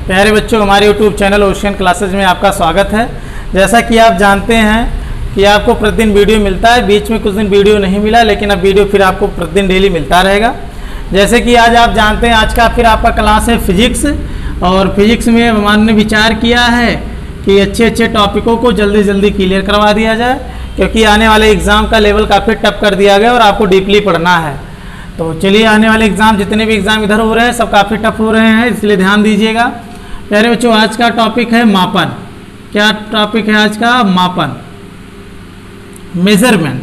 प्यारे बच्चों, हमारे यूट्यूब चैनल ओशियन क्लासेज में आपका स्वागत है। जैसा कि आप जानते हैं कि आपको प्रतिदिन वीडियो मिलता है, बीच में कुछ दिन वीडियो नहीं मिला, लेकिन अब वीडियो फिर आपको प्रतिदिन डेली मिलता रहेगा। जैसे कि आज आप जानते हैं, आज का फिर आपका क्लास है फिजिक्स, और फिजिक्स में हमने विचार किया है कि अच्छे टॉपिकों को जल्दी जल्दी क्लियर करवा दिया जाए, क्योंकि आने वाले एग्ज़ाम का लेवल काफ़ी टफ कर दिया गया और आपको डीपली पढ़ना है। तो चलिए, आने वाले एग्ज़ाम, जितने भी एग्ज़ाम इधर हो रहे हैं सब काफ़ी टफ हो रहे हैं, इसलिए ध्यान दीजिएगा। प्यारे बच्चों, आज का टॉपिक है मापन। क्या टॉपिक है आज का? मापन, मेजरमेंट।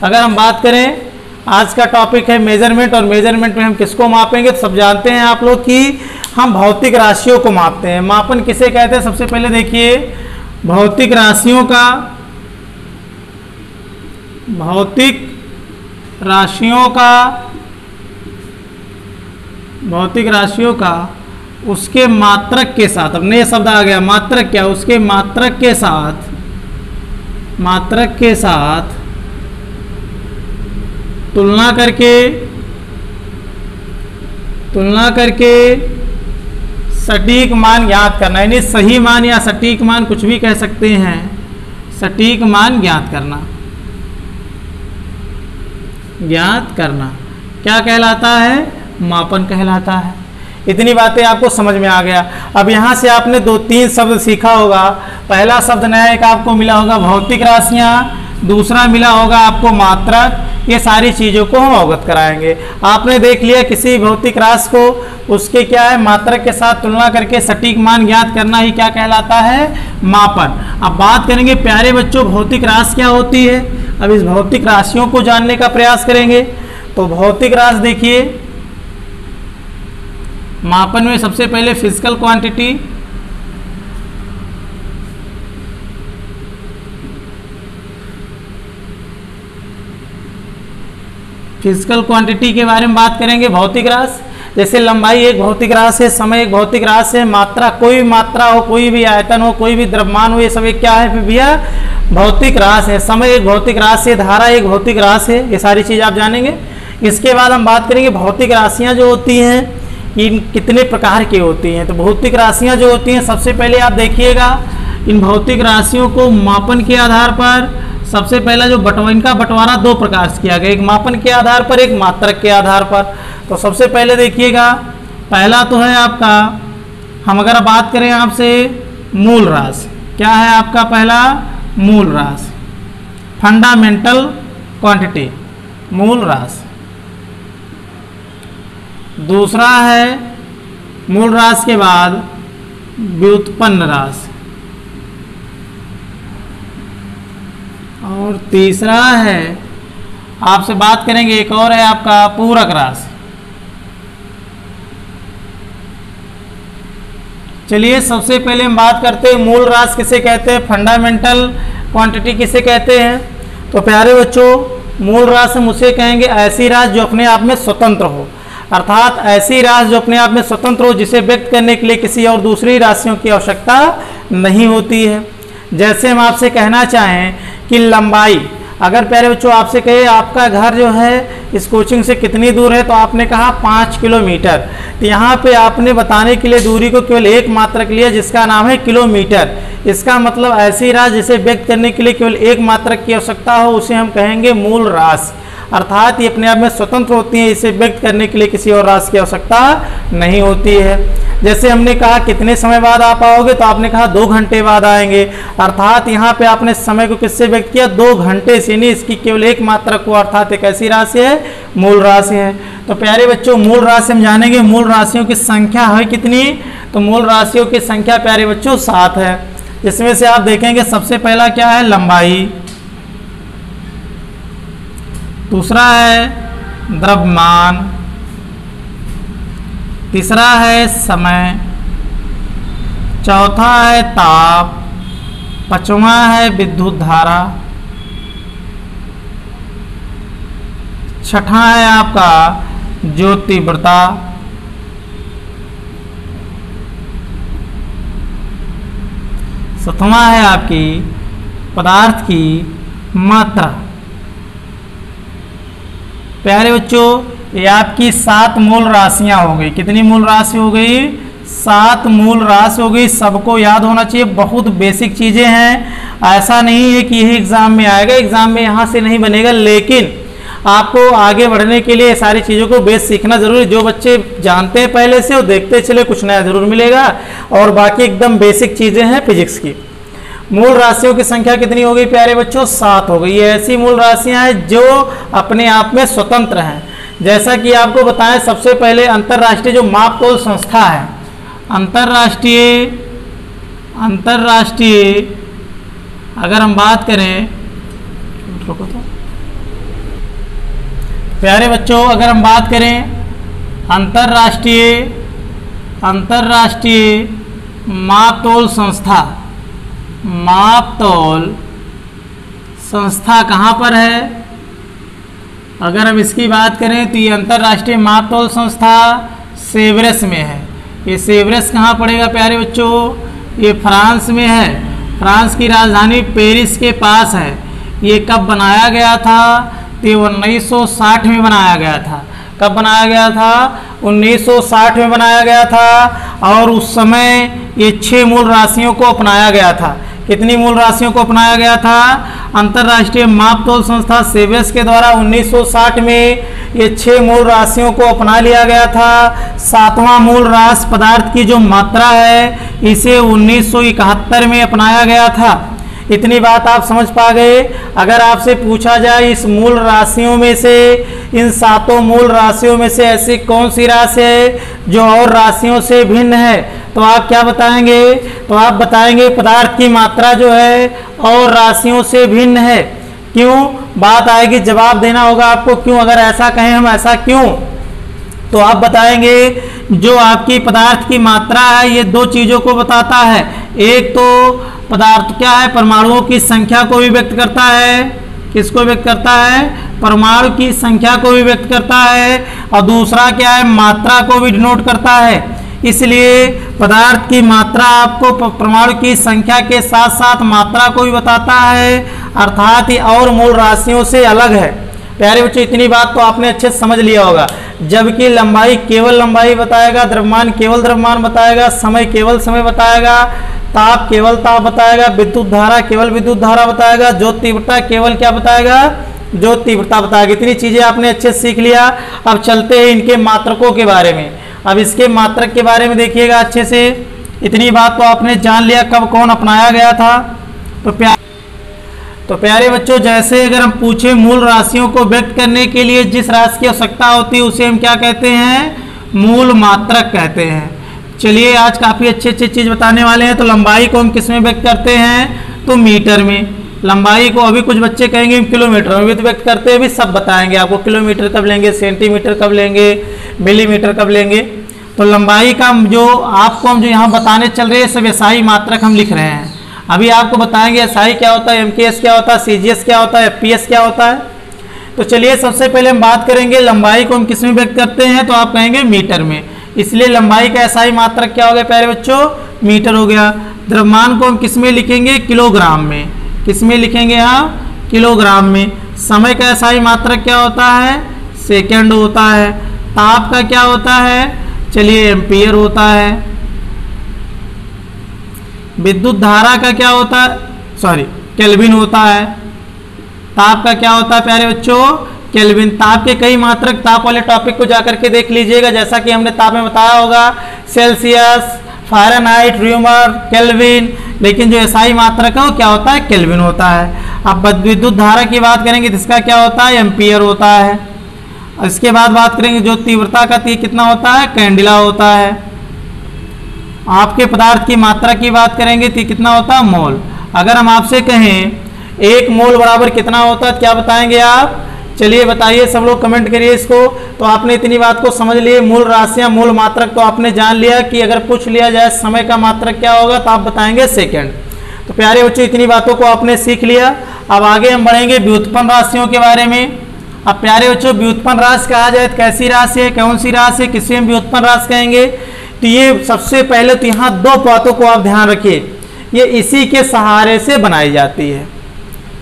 अगर हम बात करें, आज का टॉपिक है मेजरमेंट, और मेजरमेंट में हम किसको मापेंगे? तो सब जानते हैं आप लोग कि हम भौतिक राशियों को मापते हैं। मापन किसे कहते हैं? सबसे पहले देखिए, भौतिक राशियों का उसके मात्रक के साथ, अब नया शब्द आ गया, मात्रक क्या? उसके मात्रक के साथ तुलना करके सटीक मान ज्ञात करना, यानी सही मान या सटीक मान, कुछ भी कह सकते हैं, सटीक मान ज्ञात करना क्या कहलाता है? मापन कहलाता है। इतनी बातें आपको समझ में आ गया। अब यहाँ से आपने 2-3 शब्द सीखा होगा। पहला शब्द नया एक आपको मिला होगा भौतिक राशियाँ, दूसरा मिला होगा आपको मात्रक। ये सारी चीज़ों को हम अवगत कराएंगे। आपने देख लिया, किसी भौतिक राशि को उसके क्या है, मात्रक के साथ तुलना करके सटीक मान ज्ञात करना ही क्या कहलाता है? मापन। अब बात करेंगे प्यारे बच्चों, भौतिक राशि क्या होती है। अब इस भौतिक राशियों को जानने का प्रयास करेंगे। तो भौतिक राशि देखिए, मापन में सबसे पहले फिजिकल क्वांटिटी, फिजिकल क्वांटिटी के बारे में बात करेंगे। भौतिक राशि जैसे लंबाई एक भौतिक राशि है, समय एक भौतिक राशि है, मात्रा, कोई भी मात्रा हो, कोई भी आयतन हो, कोई भी द्रव्यमान हो, ये सब एक क्या है फिर भैया? भौतिक राशि है। समय एक भौतिक राशि है, धारा एक भौतिक राशि है। ये सारी चीज़ आप जानेंगे। इसके बाद हम बात करेंगे भौतिक राशियाँ जो होती हैं, इन कितने प्रकार की होती हैं। तो भौतिक राशियाँ जो होती हैं, सबसे पहले आप देखिएगा, इन भौतिक राशियों को मापन के आधार पर सबसे पहला जो इनका बंटवारा 2 प्रकार से किया गया, एक मापन के आधार पर, एक मात्रक के आधार पर। तो सबसे पहले देखिएगा, पहला तो है आपका, हम अगर बात करें आपसे मूल राशि, क्या है आपका पहला? मूल राशि, फंडामेंटल क्वांटिटी, मूल राशि। दूसरा है मूल राशि के बाद व्युत्पन्न राशि, और तीसरा है, आपसे बात करेंगे एक और है आपका पूरक राशि। चलिए, सबसे पहले हम बात करते हैं मूल राशि किसे कहते हैं, फंडामेंटल क्वांटिटी किसे कहते हैं। तो प्यारे बच्चों, मूल राशि हम उसे कहेंगे ऐसी राशि जो अपने आप में स्वतंत्र हो, अर्थात ऐसी राशि जो अपने आप में स्वतंत्र हो, जिसे व्यक्त करने के लिए किसी और दूसरी राशियों की आवश्यकता नहीं होती है। जैसे हम आपसे कहना चाहें कि लंबाई, अगर प्यारे बच्चों आपसे कहे आपका घर जो है इस कोचिंग से कितनी दूर है, तो आपने कहा 5 किलोमीटर। तो यहाँ पे आपने बताने के लिए दूरी को केवल एक मात्रक लिया, जिसका नाम है किलोमीटर। इसका मतलब ऐसी राशि जिसे व्यक्त करने के लिए केवल एक मात्रक की आवश्यकता हो, उसे हम कहेंगे मूल राशि। अर्थात ये अपने आप में स्वतंत्र होती है, इसे व्यक्त करने के लिए किसी और राशि की आवश्यकता नहीं होती है। जैसे हमने कहा कितने समय बाद आप आओगे, तो आपने कहा 2 घंटे बाद आएंगे। अर्थात यहाँ पे आपने समय को किससे व्यक्त किया? 2 घंटे से, नहीं इसकी केवल एक मात्रक को, अर्थात एक ऐसी राशि है, मूल राशि है। तो प्यारे बच्चों, मूल राशि हम जानेंगे, मूल राशियों की संख्या है कितनी? तो मूल राशियों की संख्या प्यारे बच्चों 7 है। इसमें से आप देखेंगे सबसे पहला क्या है? लंबाई, दूसरा है द्रव्यमान, तीसरा है समय, चौथा है ताप, पांचवा है विद्युत धारा, छठा है आपका ज्योति तीव्रता, सातवां है आपकी पदार्थ की मात्रा। प्यारे बच्चों, ये आपकी 7 मूल राशियां हो गई। कितनी मूल राशि हो गई? 7 मूल राशि हो गई, सबको याद होना चाहिए, बहुत बेसिक चीज़ें हैं। ऐसा नहीं है कि यही एग्ज़ाम में आएगा, एग्ज़ाम में यहाँ से नहीं बनेगा, लेकिन आपको आगे बढ़ने के लिए सारी चीज़ों को बेस सीखना जरूरी। जो बच्चे जानते हैं पहले से वो देखते चले, कुछ नया जरूर मिलेगा। और बाकी एकदम बेसिक चीज़ें हैं फिजिक्स की। मूल राशियों की संख्या कितनी हो गई प्यारे बच्चों? 7 हो गई। ये ऐसी मूल राशियां हैं जो अपने आप में स्वतंत्र हैं। जैसा कि आपको बताएं, सबसे पहले अंतर्राष्ट्रीय जो मापतोल संस्था है, अंतर्राष्ट्रीय अगर हम बात करें, रुको तो प्यारे बच्चों, अगर हम बात करें अंतर्राष्ट्रीय मापतोल संस्था कहाँ पर है? अगर हम इसकी बात करें तो ये अंतर्राष्ट्रीय मापतोल संस्था सेवरेस में है। ये सेवरेस कहाँ पड़ेगा प्यारे बच्चों? ये फ्रांस में है। फ्रांस की राजधानी पेरिस के पास है। ये कब बनाया गया था? तो 1960 में बनाया गया था। कब बनाया गया था? 1960 में बनाया गया था। और उस समय ये 6 मूल राशियों को अपनाया गया था। कितनी मूल राशियों को अपनाया गया था? अंतर्राष्ट्रीय मापतोल संस्था सेवरेस के द्वारा 1960 में ये 6 मूल राशियों को अपना लिया गया था। 7वां मूल राशि पदार्थ की जो मात्रा है, इसे 1971 में अपनाया गया था। इतनी बात आप समझ पा गए। अगर आपसे पूछा जाए इस मूल राशियों में से, इन 7 मूल राशियों में से ऐसी कौन सी राशि है जो और राशियों से भिन्न है, तो आप क्या बताएंगे? तो आप बताएंगे पदार्थ की मात्रा जो है और राशियों से भिन्न है। क्यों? बात आएगी, जवाब देना होगा आपको क्यों। अगर ऐसा कहें हम, ऐसा क्यों, तो आप बताएंगे जो आपकी पदार्थ की मात्रा है ये 2 चीज़ों को बताता है। एक तो पदार्थ क्या है, परमाणुओं की संख्या को भी व्यक्त करता है। किसको व्यक्त करता है? परमाणु की संख्या को भी व्यक्त करता है। और दूसरा क्या है? मात्रा को भी डिनोट करता है। इसलिए पदार्थ की मात्रा आपको परमाणु की संख्या के साथ साथ मात्रा को भी बताता है, अर्थात ये और मूल राशियों से अलग है। प्यारे बच्चों, इतनी बात तो आपने अच्छे से समझ लिया होगा। जबकि लंबाई केवल लंबाई बताएगा, द्रव्यमान केवल द्रव्यमान बताएगा, समय केवल समय बताएगा, ताप केवल ताप बताएगा, विद्युत धारा केवल विद्युत धारा बताएगा, ज्योत तीव्रता केवल क्या बताएगा? ज्योत तीव्रता बताएगा। इतनी चीज़ें आपने अच्छे से सीख लिया। अब चलते हैं इनके मात्रकों के बारे में। अब इसके मात्रक के बारे में देखिएगा अच्छे से। इतनी बात तो आपने जान लिया कब कौन अपनाया गया था। तो प्यारे बच्चों, जैसे अगर हम पूछे मूल राशियों को व्यक्त करने के लिए जिस राशि की आवश्यकता होती है उसे हम क्या कहते हैं? मूल मात्रक कहते हैं। चलिए, आज काफ़ी अच्छी चीज़ बताने वाले हैं। तो लंबाई को हम किस में व्यक्त करते हैं? तो मीटर में। लंबाई को अभी कुछ बच्चे कहेंगे हम किलोमीटर में भी तो व्यक्त करते हैं, भी सब बताएंगे आपको। किलोमीटर कब लेंगे, सेंटीमीटर कब लेंगे, मिलीमीटर कब लेंगे। तो लंबाई का जो आपको हम जो यहाँ बताने चल रहे हैं सब एसआई मात्रक हम लिख रहे हैं। अभी आपको बताएंगे एसआई क्या होता है, एमकेएस क्या होता है, सीजीएस क्या होता है, एफपीएस क्या होता है। तो चलिए, सबसे पहले हम बात करेंगे लंबाई को हम किस में व्यक्त करते हैं, तो आप कहेंगे मीटर में। इसलिए लंबाई का एसआई मात्रक क्या हो गया प्यारे बच्चों? मीटर हो गया। द्रव्यमान को हम किस में लिखेंगे? किलोग्राम में। किस में लिखेंगे? यहाँ किलोग्राम में। समय का एसआई मात्रक क्या होता है? सेकंड होता है। ताप का क्या होता है? चलिए, एम्पियर होता है। विद्युत धारा का क्या होता है? सॉरी, केल्विन होता है। ताप का क्या होता है प्यारे बच्चों? केल्विन। ताप के कई मात्रक, ताप वाले टॉपिक को जाकर के देख लीजिएगा। जैसा कि हमने ताप में बताया होगा, सेल्सियस, फ़ारेनहाइट, र्यूमर, केल्विन। लेकिन जो एसआई मात्रक है वो क्या होता है? केल्विन होता है। अब विद्युत धारा की बात करेंगे तो इसका क्या होता है? एम्पियर होता है। इसके बाद बात करेंगे जो तीव्रता का कितना होता है? कैंडिला होता है। आपके पदार्थ की मात्रा की बात करेंगे तो कितना होता है? मोल। अगर हम आपसे कहें 1 मोल बराबर कितना होता है, क्या बताएंगे आप? चलिए बताइए, सब लोग कमेंट करिए इसको। तो आपने इतनी बात को समझ लिए। मूल राशियाँ, मूल मात्रक तो आपने जान लिया कि अगर पूछ लिया जाए समय का मात्रक क्या होगा तो आप बताएंगे सेकंड। तो प्यारे बच्चों, इतनी बातों को आपने सीख लिया। अब आगे हम बढ़ेंगे व्युत्पन्न राशियों के बारे में। अब प्यारे बच्चों, व्युत्पन्न राशि कहा जाए तो कैसी राशि है, कौन सी राशि है, किसे हम व्युत्पन्न राशि कहेंगे? तो ये सबसे पहले तो यहाँ 2 बातों को आप ध्यान रखिए, ये इसी के सहारे से बनाई जाती है।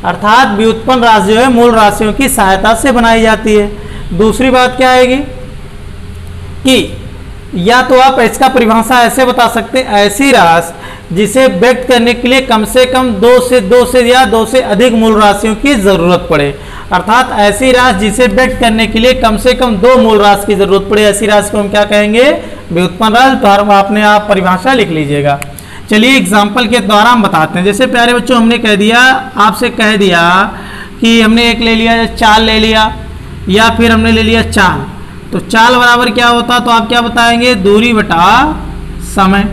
अर्थात व्युत्पन्न राशि जो है मूल राशियों की सहायता से बनाई जाती है। दूसरी बात क्या आएगी कि या तो आप इसका परिभाषा ऐसे बता सकते हैं, ऐसी राशि जिसे व्यक्त करने के लिए कम से कम दो से अधिक मूल राशियों की जरूरत पड़े। अर्थात ऐसी राशि जिसे व्यक्त करने के लिए कम से कम 2 मूल राशि की जरूरत पड़े, ऐसी राशि को हम क्या कहेंगे, व्युत्पन्न राशि। तो आपने आप परिभाषा लिख लीजिएगा। चलिए एग्जाम्पल के द्वारा हम बताते हैं। जैसे प्यारे बच्चों हमने कह दिया, आपसे कह दिया कि हमने एक ले लिया चाल ले लिया, या फिर हमने ले लिया चाल, तो चाल बराबर क्या होता, तो आप क्या बताएंगे, दूरी बटा समय।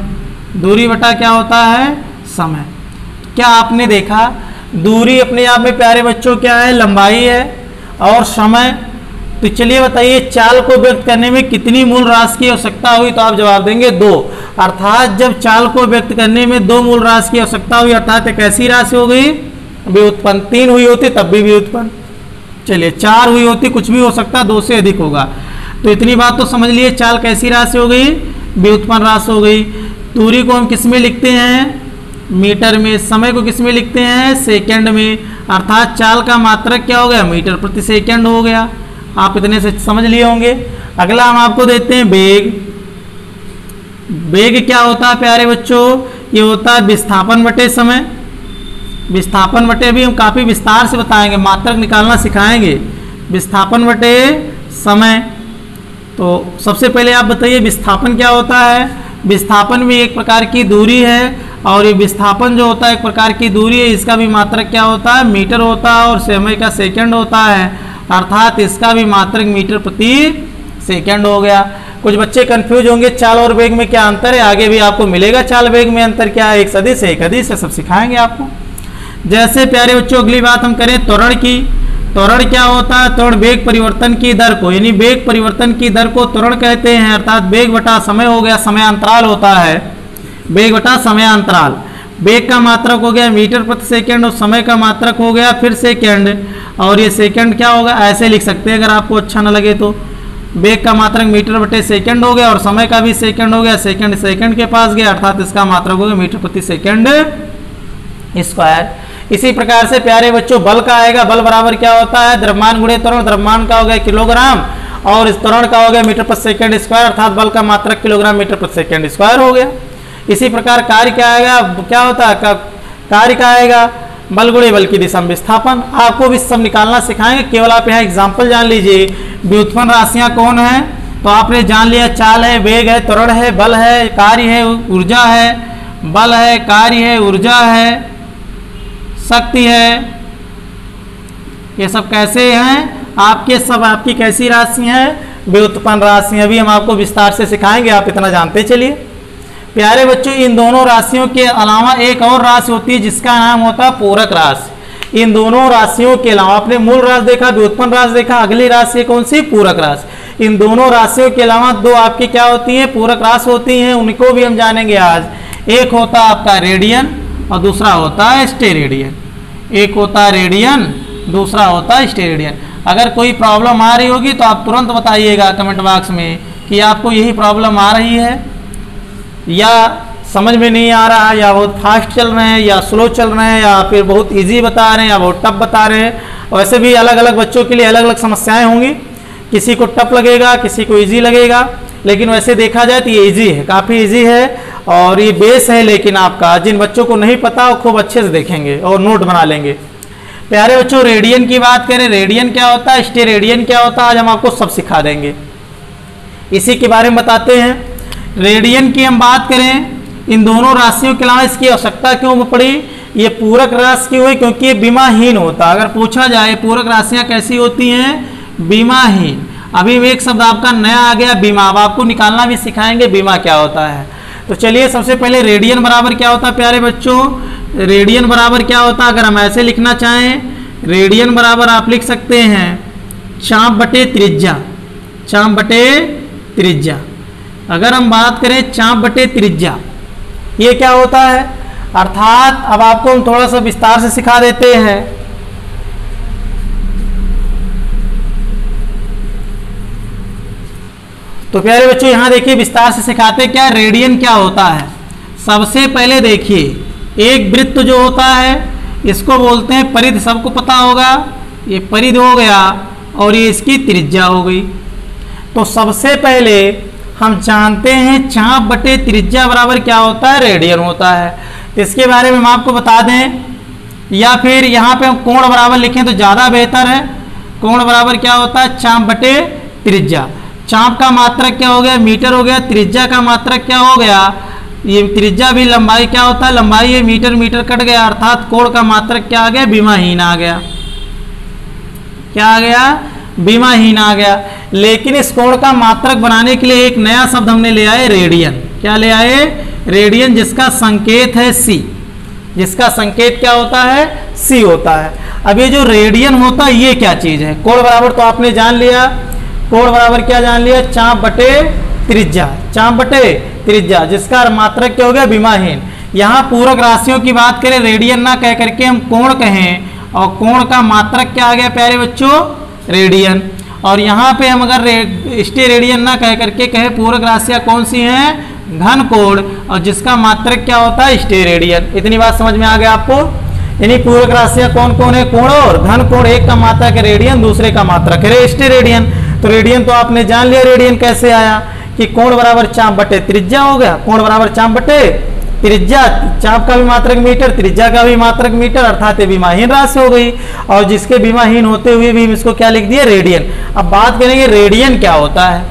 दूरी बटा क्या होता है, समय। क्या आपने देखा दूरी अपने आप में प्यारे बच्चों क्या है, लंबाई है, और समय। तो चलिए बताइए चाल को व्यक्त करने में कितनी मूल राशि की आवश्यकता हुई, तो आप जवाब देंगे 2। अर्थात जब चाल को व्यक्त करने में 2 मूल राशि की आवश्यकता हुई, अर्थात एक ऐसी राशि हो गई व्युत्पन्न। 3 हुई होती तब भी व्युत्पन्न। चलिए 4 हुई होती, कुछ भी हो सकता, 2 से अधिक होगा। तो इतनी बात तो समझ लिए, चाल कैसी राशि हो गई, व्युत्पन्न राशि हो गई। दूरी को हम किस में लिखते हैं, मीटर में। समय को किस में लिखते हैं, सेकंड में। अर्थात चाल का मात्रक क्या हो गया, मीटर प्रति सेकंड हो गया। आप इतने से समझ लिए होंगे। अगला हम आपको देते हैं वेग। वेग क्या होता है प्यारे बच्चों, ये होता है विस्थापन बटे समय। विस्थापन बटे भी हम काफ़ी विस्तार से बताएंगे, मात्रक निकालना सिखाएंगे। विस्थापन बटे समय। तो सबसे पहले आप बताइए विस्थापन क्या होता है। विस्थापन भी एक प्रकार की दूरी है, और ये विस्थापन जो होता है एक प्रकार की दूरी है, इसका भी मात्रक क्या होता है, मीटर होता है, और समय का सेकंड होता है। अर्थात इसका भी मात्रक मीटर प्रति सेकंड हो गया। कुछ बच्चे कंफ्यूज होंगे चाल और वेग में क्या अंतर है, आगे भी आपको मिलेगा चाल वेग में अंतर क्या है, एक सदिश एक अदिश है, सब सिखाएंगे आपको। जैसे प्यारे बच्चों अगली बात हम करें त्वरण की। त्वरण क्या होता है, त्वरण वेग परिवर्तन की दर को, यानी वेग परिवर्तन की दर को त्वरण कहते हैं। अर्थात वेग बटा समय हो गया, समयांतराल होता है, वेग बटा समयांतराल। वेग का मात्रक हो गया मीटर प्रति सेकंड, और समय का मात्रक हो गया फिर सेकंड, और ये सेकंड क्या होगा, ऐसे लिख सकते हैं अगर आपको अच्छा ना लगे तो। वेग का मात्रक मीटर बटे सेकंड हो गया, और समय का भी सेकंड हो गया, सेकंड सेकंड के पास गया, अर्थात इसका मात्रक हो गया मीटर प्रति सेकंड स्क्वायर। इसी प्रकार से प्यारे बच्चों बल का आएगा। बल बराबर क्या होता है, द्रव्यमान गुणे त्वरण। द्रव्यमान का हो गया किलोग्राम, और इस त्वरण का हो गया मीटर प्रति सेकंड स्क्वायर, अर्थात बल का मात्रक किलोग्राम मीटर प्रति सेकंड स्क्वायर हो गया। इसी प्रकार कार्य क्या आएगा, क्या होता है, कार्य का आएगा बल गुणे बल की दिशा में विस्थापन। आपको भी सब निकालना सिखाएंगे, केवल आप यहाँ एग्जाम्पल जान लीजिए। व्युत्पन्न राशियाँ कौन है, तो आपने जान लिया चाल है, वेग है, त्वरण है, बल है, कार्य है, ऊर्जा है। बल है, कार्य है, ऊर्जा है, शक्ति है। ये सब कैसे हैं आपके, सब आपकी कैसी राशि हैं, व्युत्पन्न राशि। अभी हम आपको विस्तार से सिखाएंगे, आप इतना जानते चलिए। प्यारे बच्चों इन दोनों राशियों के अलावा एक और राशि होती है जिसका नाम होता है पूरक राशि। इन दोनों राशियों के अलावा आपने मूल राशि देखा, व्युत्पन्न राशि देखा, अगली राशि कौन सी, पूरक राशि। इन दोनों राशियों के अलावा 2 आपकी क्या होती हैं, पूरक राशि होती हैं, उनको भी हम जानेंगे आज। एक होता है आपका रेडियन और दूसरा होता है स्टेरेडियन। एक होता है रेडियन, दूसरा होता है स्टेरेडियन। अगर कोई प्रॉब्लम आ रही होगी तो आप तुरंत बताइएगा कमेंट बॉक्स में कि आपको यही प्रॉब्लम आ रही है, या समझ में नहीं आ रहा है, या बहुत फास्ट चल रहे हैं, या स्लो चल रहे हैं, या फिर बहुत इजी बता रहे हैं, या बहुत टफ बता रहे हैं। वैसे भी अलग अलग बच्चों के लिए अलग अलग समस्याएं होंगी, किसी को टफ लगेगा, किसी को इजी लगेगा, लेकिन वैसे देखा जाए तो ये इजी है, काफ़ी इजी है, और ये बेस है। लेकिन आपका जिन बच्चों को नहीं पता वो खूब अच्छे से देखेंगे और नोट बना लेंगे। प्यारे बच्चों रेडियन की बात करें, रेडियन क्या होता है, स्टेरेडियन क्या होता है, आज हम आपको सब सिखा देंगे, इसी के बारे में बताते हैं। रेडियन की हम बात करें, इन दोनों राशियों के अलावा इसकी आवश्यकता क्यों पड़ी, ये पूरक राशि क्यों हुई, क्योंकि ये बीमाहीन होता है। अगर पूछा जाए पूरक राशियाँ कैसी होती हैं, बीमाहीन। अभी एक शब्द आपका नया आ गया, बीमा। अब आपको निकालना भी सिखाएंगे बीमा क्या होता है। तो चलिए सबसे पहले रेडियन बराबर क्या होता है प्यारे बच्चों, रेडियन बराबर क्या होता है, अगर हम ऐसे लिखना चाहें, रेडियन बराबर आप लिख सकते हैं चाप बटे त्रिज्या। चाप बटे त्रिज्या। अगर हम बात करें चाप बटे त्रिज्या, ये क्या होता है, अर्थात अब आपको हम थोड़ा सा विस्तार से सिखा देते हैं। तो प्यारे बच्चों यहाँ देखिए विस्तार से सिखाते क्या, रेडियन क्या होता है। सबसे पहले देखिए एक वृत्त जो होता है इसको बोलते हैं परिधि, सबको पता होगा, ये परिधि हो गया और ये इसकी त्रिज्या हो गई। तो सबसे पहले हम जानते हैं चाप बटे त्रिज्या बराबर क्या होता है, रेडियन होता है। इसके बारे में हम आपको बता दें, या फिर यहाँ पे हम कोण बराबर लिखें तो ज़्यादा बेहतर है। कोण बराबर क्या होता है, चाप बटे त्रिज्या। चाप का मात्रक क्या हो गया, मीटर हो गया। त्रिज्या का मात्रक क्या हो गया, ये त्रिज्या भी लंबाई क्या होता है, लंबाई है, मीटर मीटर कट गया, अर्थात कोण का मात्रक क्या आ गया, विमाहीन आ गया। क्या आ गया, विमाहीन आ गया। लेकिन इस कोण का मात्रक बनाने के लिए एक नया शब्द हमने ले आए, रेडियन। क्या ले आए, रेडियन, जिसका संकेत है सी। जिसका संकेत क्या होता है, सी होता है। अब ये जो रेडियन होता है ये क्या चीज है, कोण बराबर तो आपने जान लिया, कोण बराबर क्या जान लिया, चाप बटे त्रिज्या। चाप बटे त्रिज्या, जिसका मात्रक क्या हो गया, विमाहीन। यहाँ पूरक राशियों की बात करें, रेडियन ना कह करके हम कोण कहें, और कोण का मात्रक क्या आ गया प्यारे बच्चों, रेडियन। और यहाँ पे हम अगर स्टेरेडियन ना कह करके कहे पूरक राशियाँ कौन सी हैं, घन कोण, और जिसका मात्रक क्या होता है, स्टेरेडियन। इतनी बात समझ में आ गया आपको। यानी पूरक राशियाँ कौन कौन है, कोण और घन कोण। एक का मात्रक है रेडियन, दूसरे का मात्रक है स्टेरेडियन। तो रेडियन तो आपने जान लिया, रेडियन कैसे आया कि कोण बराबर चाप बटे त्रिज्या हो गया। कोण बराबर चाप बटे त्रिज्या, चाप का भी मात्रक मीटर, त्रिज्या का भी मात्रक मीटर, अर्थात ये विमाहीन राशि हो गई। और जिसके विमाहीन होते हुए भी हम इसको क्या लिख दिए, रेडियन। अब बात करेंगे रेडियन क्या होता है।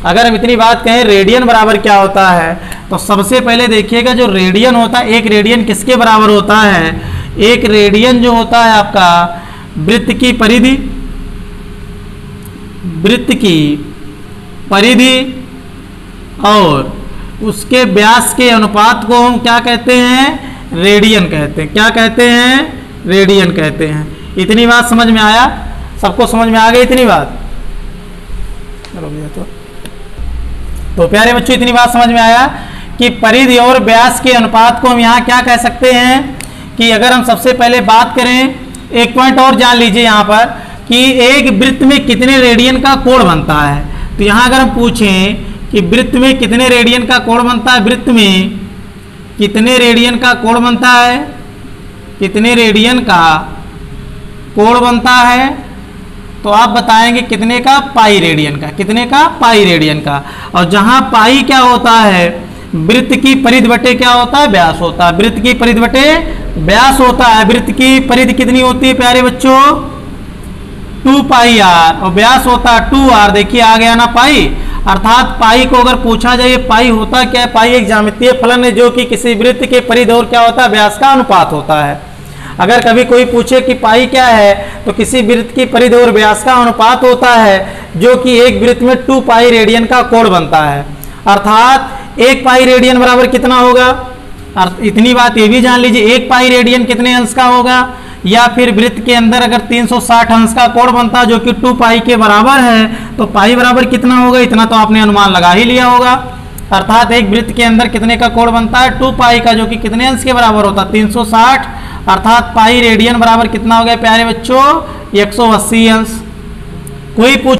अगर हम इतनी बात कहें रेडियन बराबर क्या होता है, तो सबसे पहले देखिएगा जो रेडियन होता है, एक रेडियन किसके बराबर होता है, एक रेडियन जो होता है आपका वृत्त की परिधि, वृत्त की परिधि और उसके व्यास के अनुपात को हम क्या कहते हैं, रेडियन कहते हैं। क्या कहते हैं, रेडियन कहते हैं। इतनी बात समझ में आया, सबको समझ में आ गई इतनी बात। तो प्यारे बच्चों इतनी बात समझ में आया कि परिधि और व्यास के अनुपात को हम यहाँ क्या कह सकते हैं कि अगर हम सबसे पहले बात करें, एक पॉइंट और जान लीजिए यहाँ पर कि एक वृत्त में कितने रेडियन का कोण बनता है। तो यहाँ अगर हम पूछें कि वृत्त में कितने रेडियन का कोण बनता है, वृत्त में कितने रेडियन का कोण बनता है, कितने रेडियन का कोण बनता है, तो आप बताएंगे कितने का, पाई रेडियन का। कितने का, पाई रेडियन का। और जहां पाई क्या होता है, वृत्त की परिधि बटे क्या होता है, व्यास होता है। वृत्त की परिधि बटे व्यास होता है। वृत्त की परिधि कितनी होती है प्यारे बच्चों, 2 पाई आर, और व्यास होता है 2 आर। देखिए आ गया ना पाई, अर्थात पाई को अगर पूछा जाए पाई होता क्या है, पाई एक ज्यामितीय फलन है जो कि किसी वृत्त के परिधि और क्या होता है, व्यास का अनुपात होता है। अगर कभी कोई पूछे कि पाई क्या है, तो किसी वृत्त की परिधि और व्यास का अनुपात होता है जो कि एक वृत्त में 2 पाई रेडियन का कोण बनता है। अर्थात 1 पाई रेडियन बराबर कितना होगा, इतनी बात ये भी जान लीजिए, 1 पाई रेडियन कितने अंश का होगा, या फिर वृत्त के अंदर अगर 360 अंश का कोण बनता है जो कि 2 पाई के बराबर है, तो पाई बराबर कितना होगा, इतना तो आपने अनुमान लगा ही लिया होगा। अर्थात एक वृत्त के अंदर कितने का कोण बनता है, 2 पाई का, जो कि कितने अंश के बराबर होता है, 360। अर्थात पाई रेडियन बराबर कितना हो गया प्यारे बच्चों, 180 अंश। कोई पूछ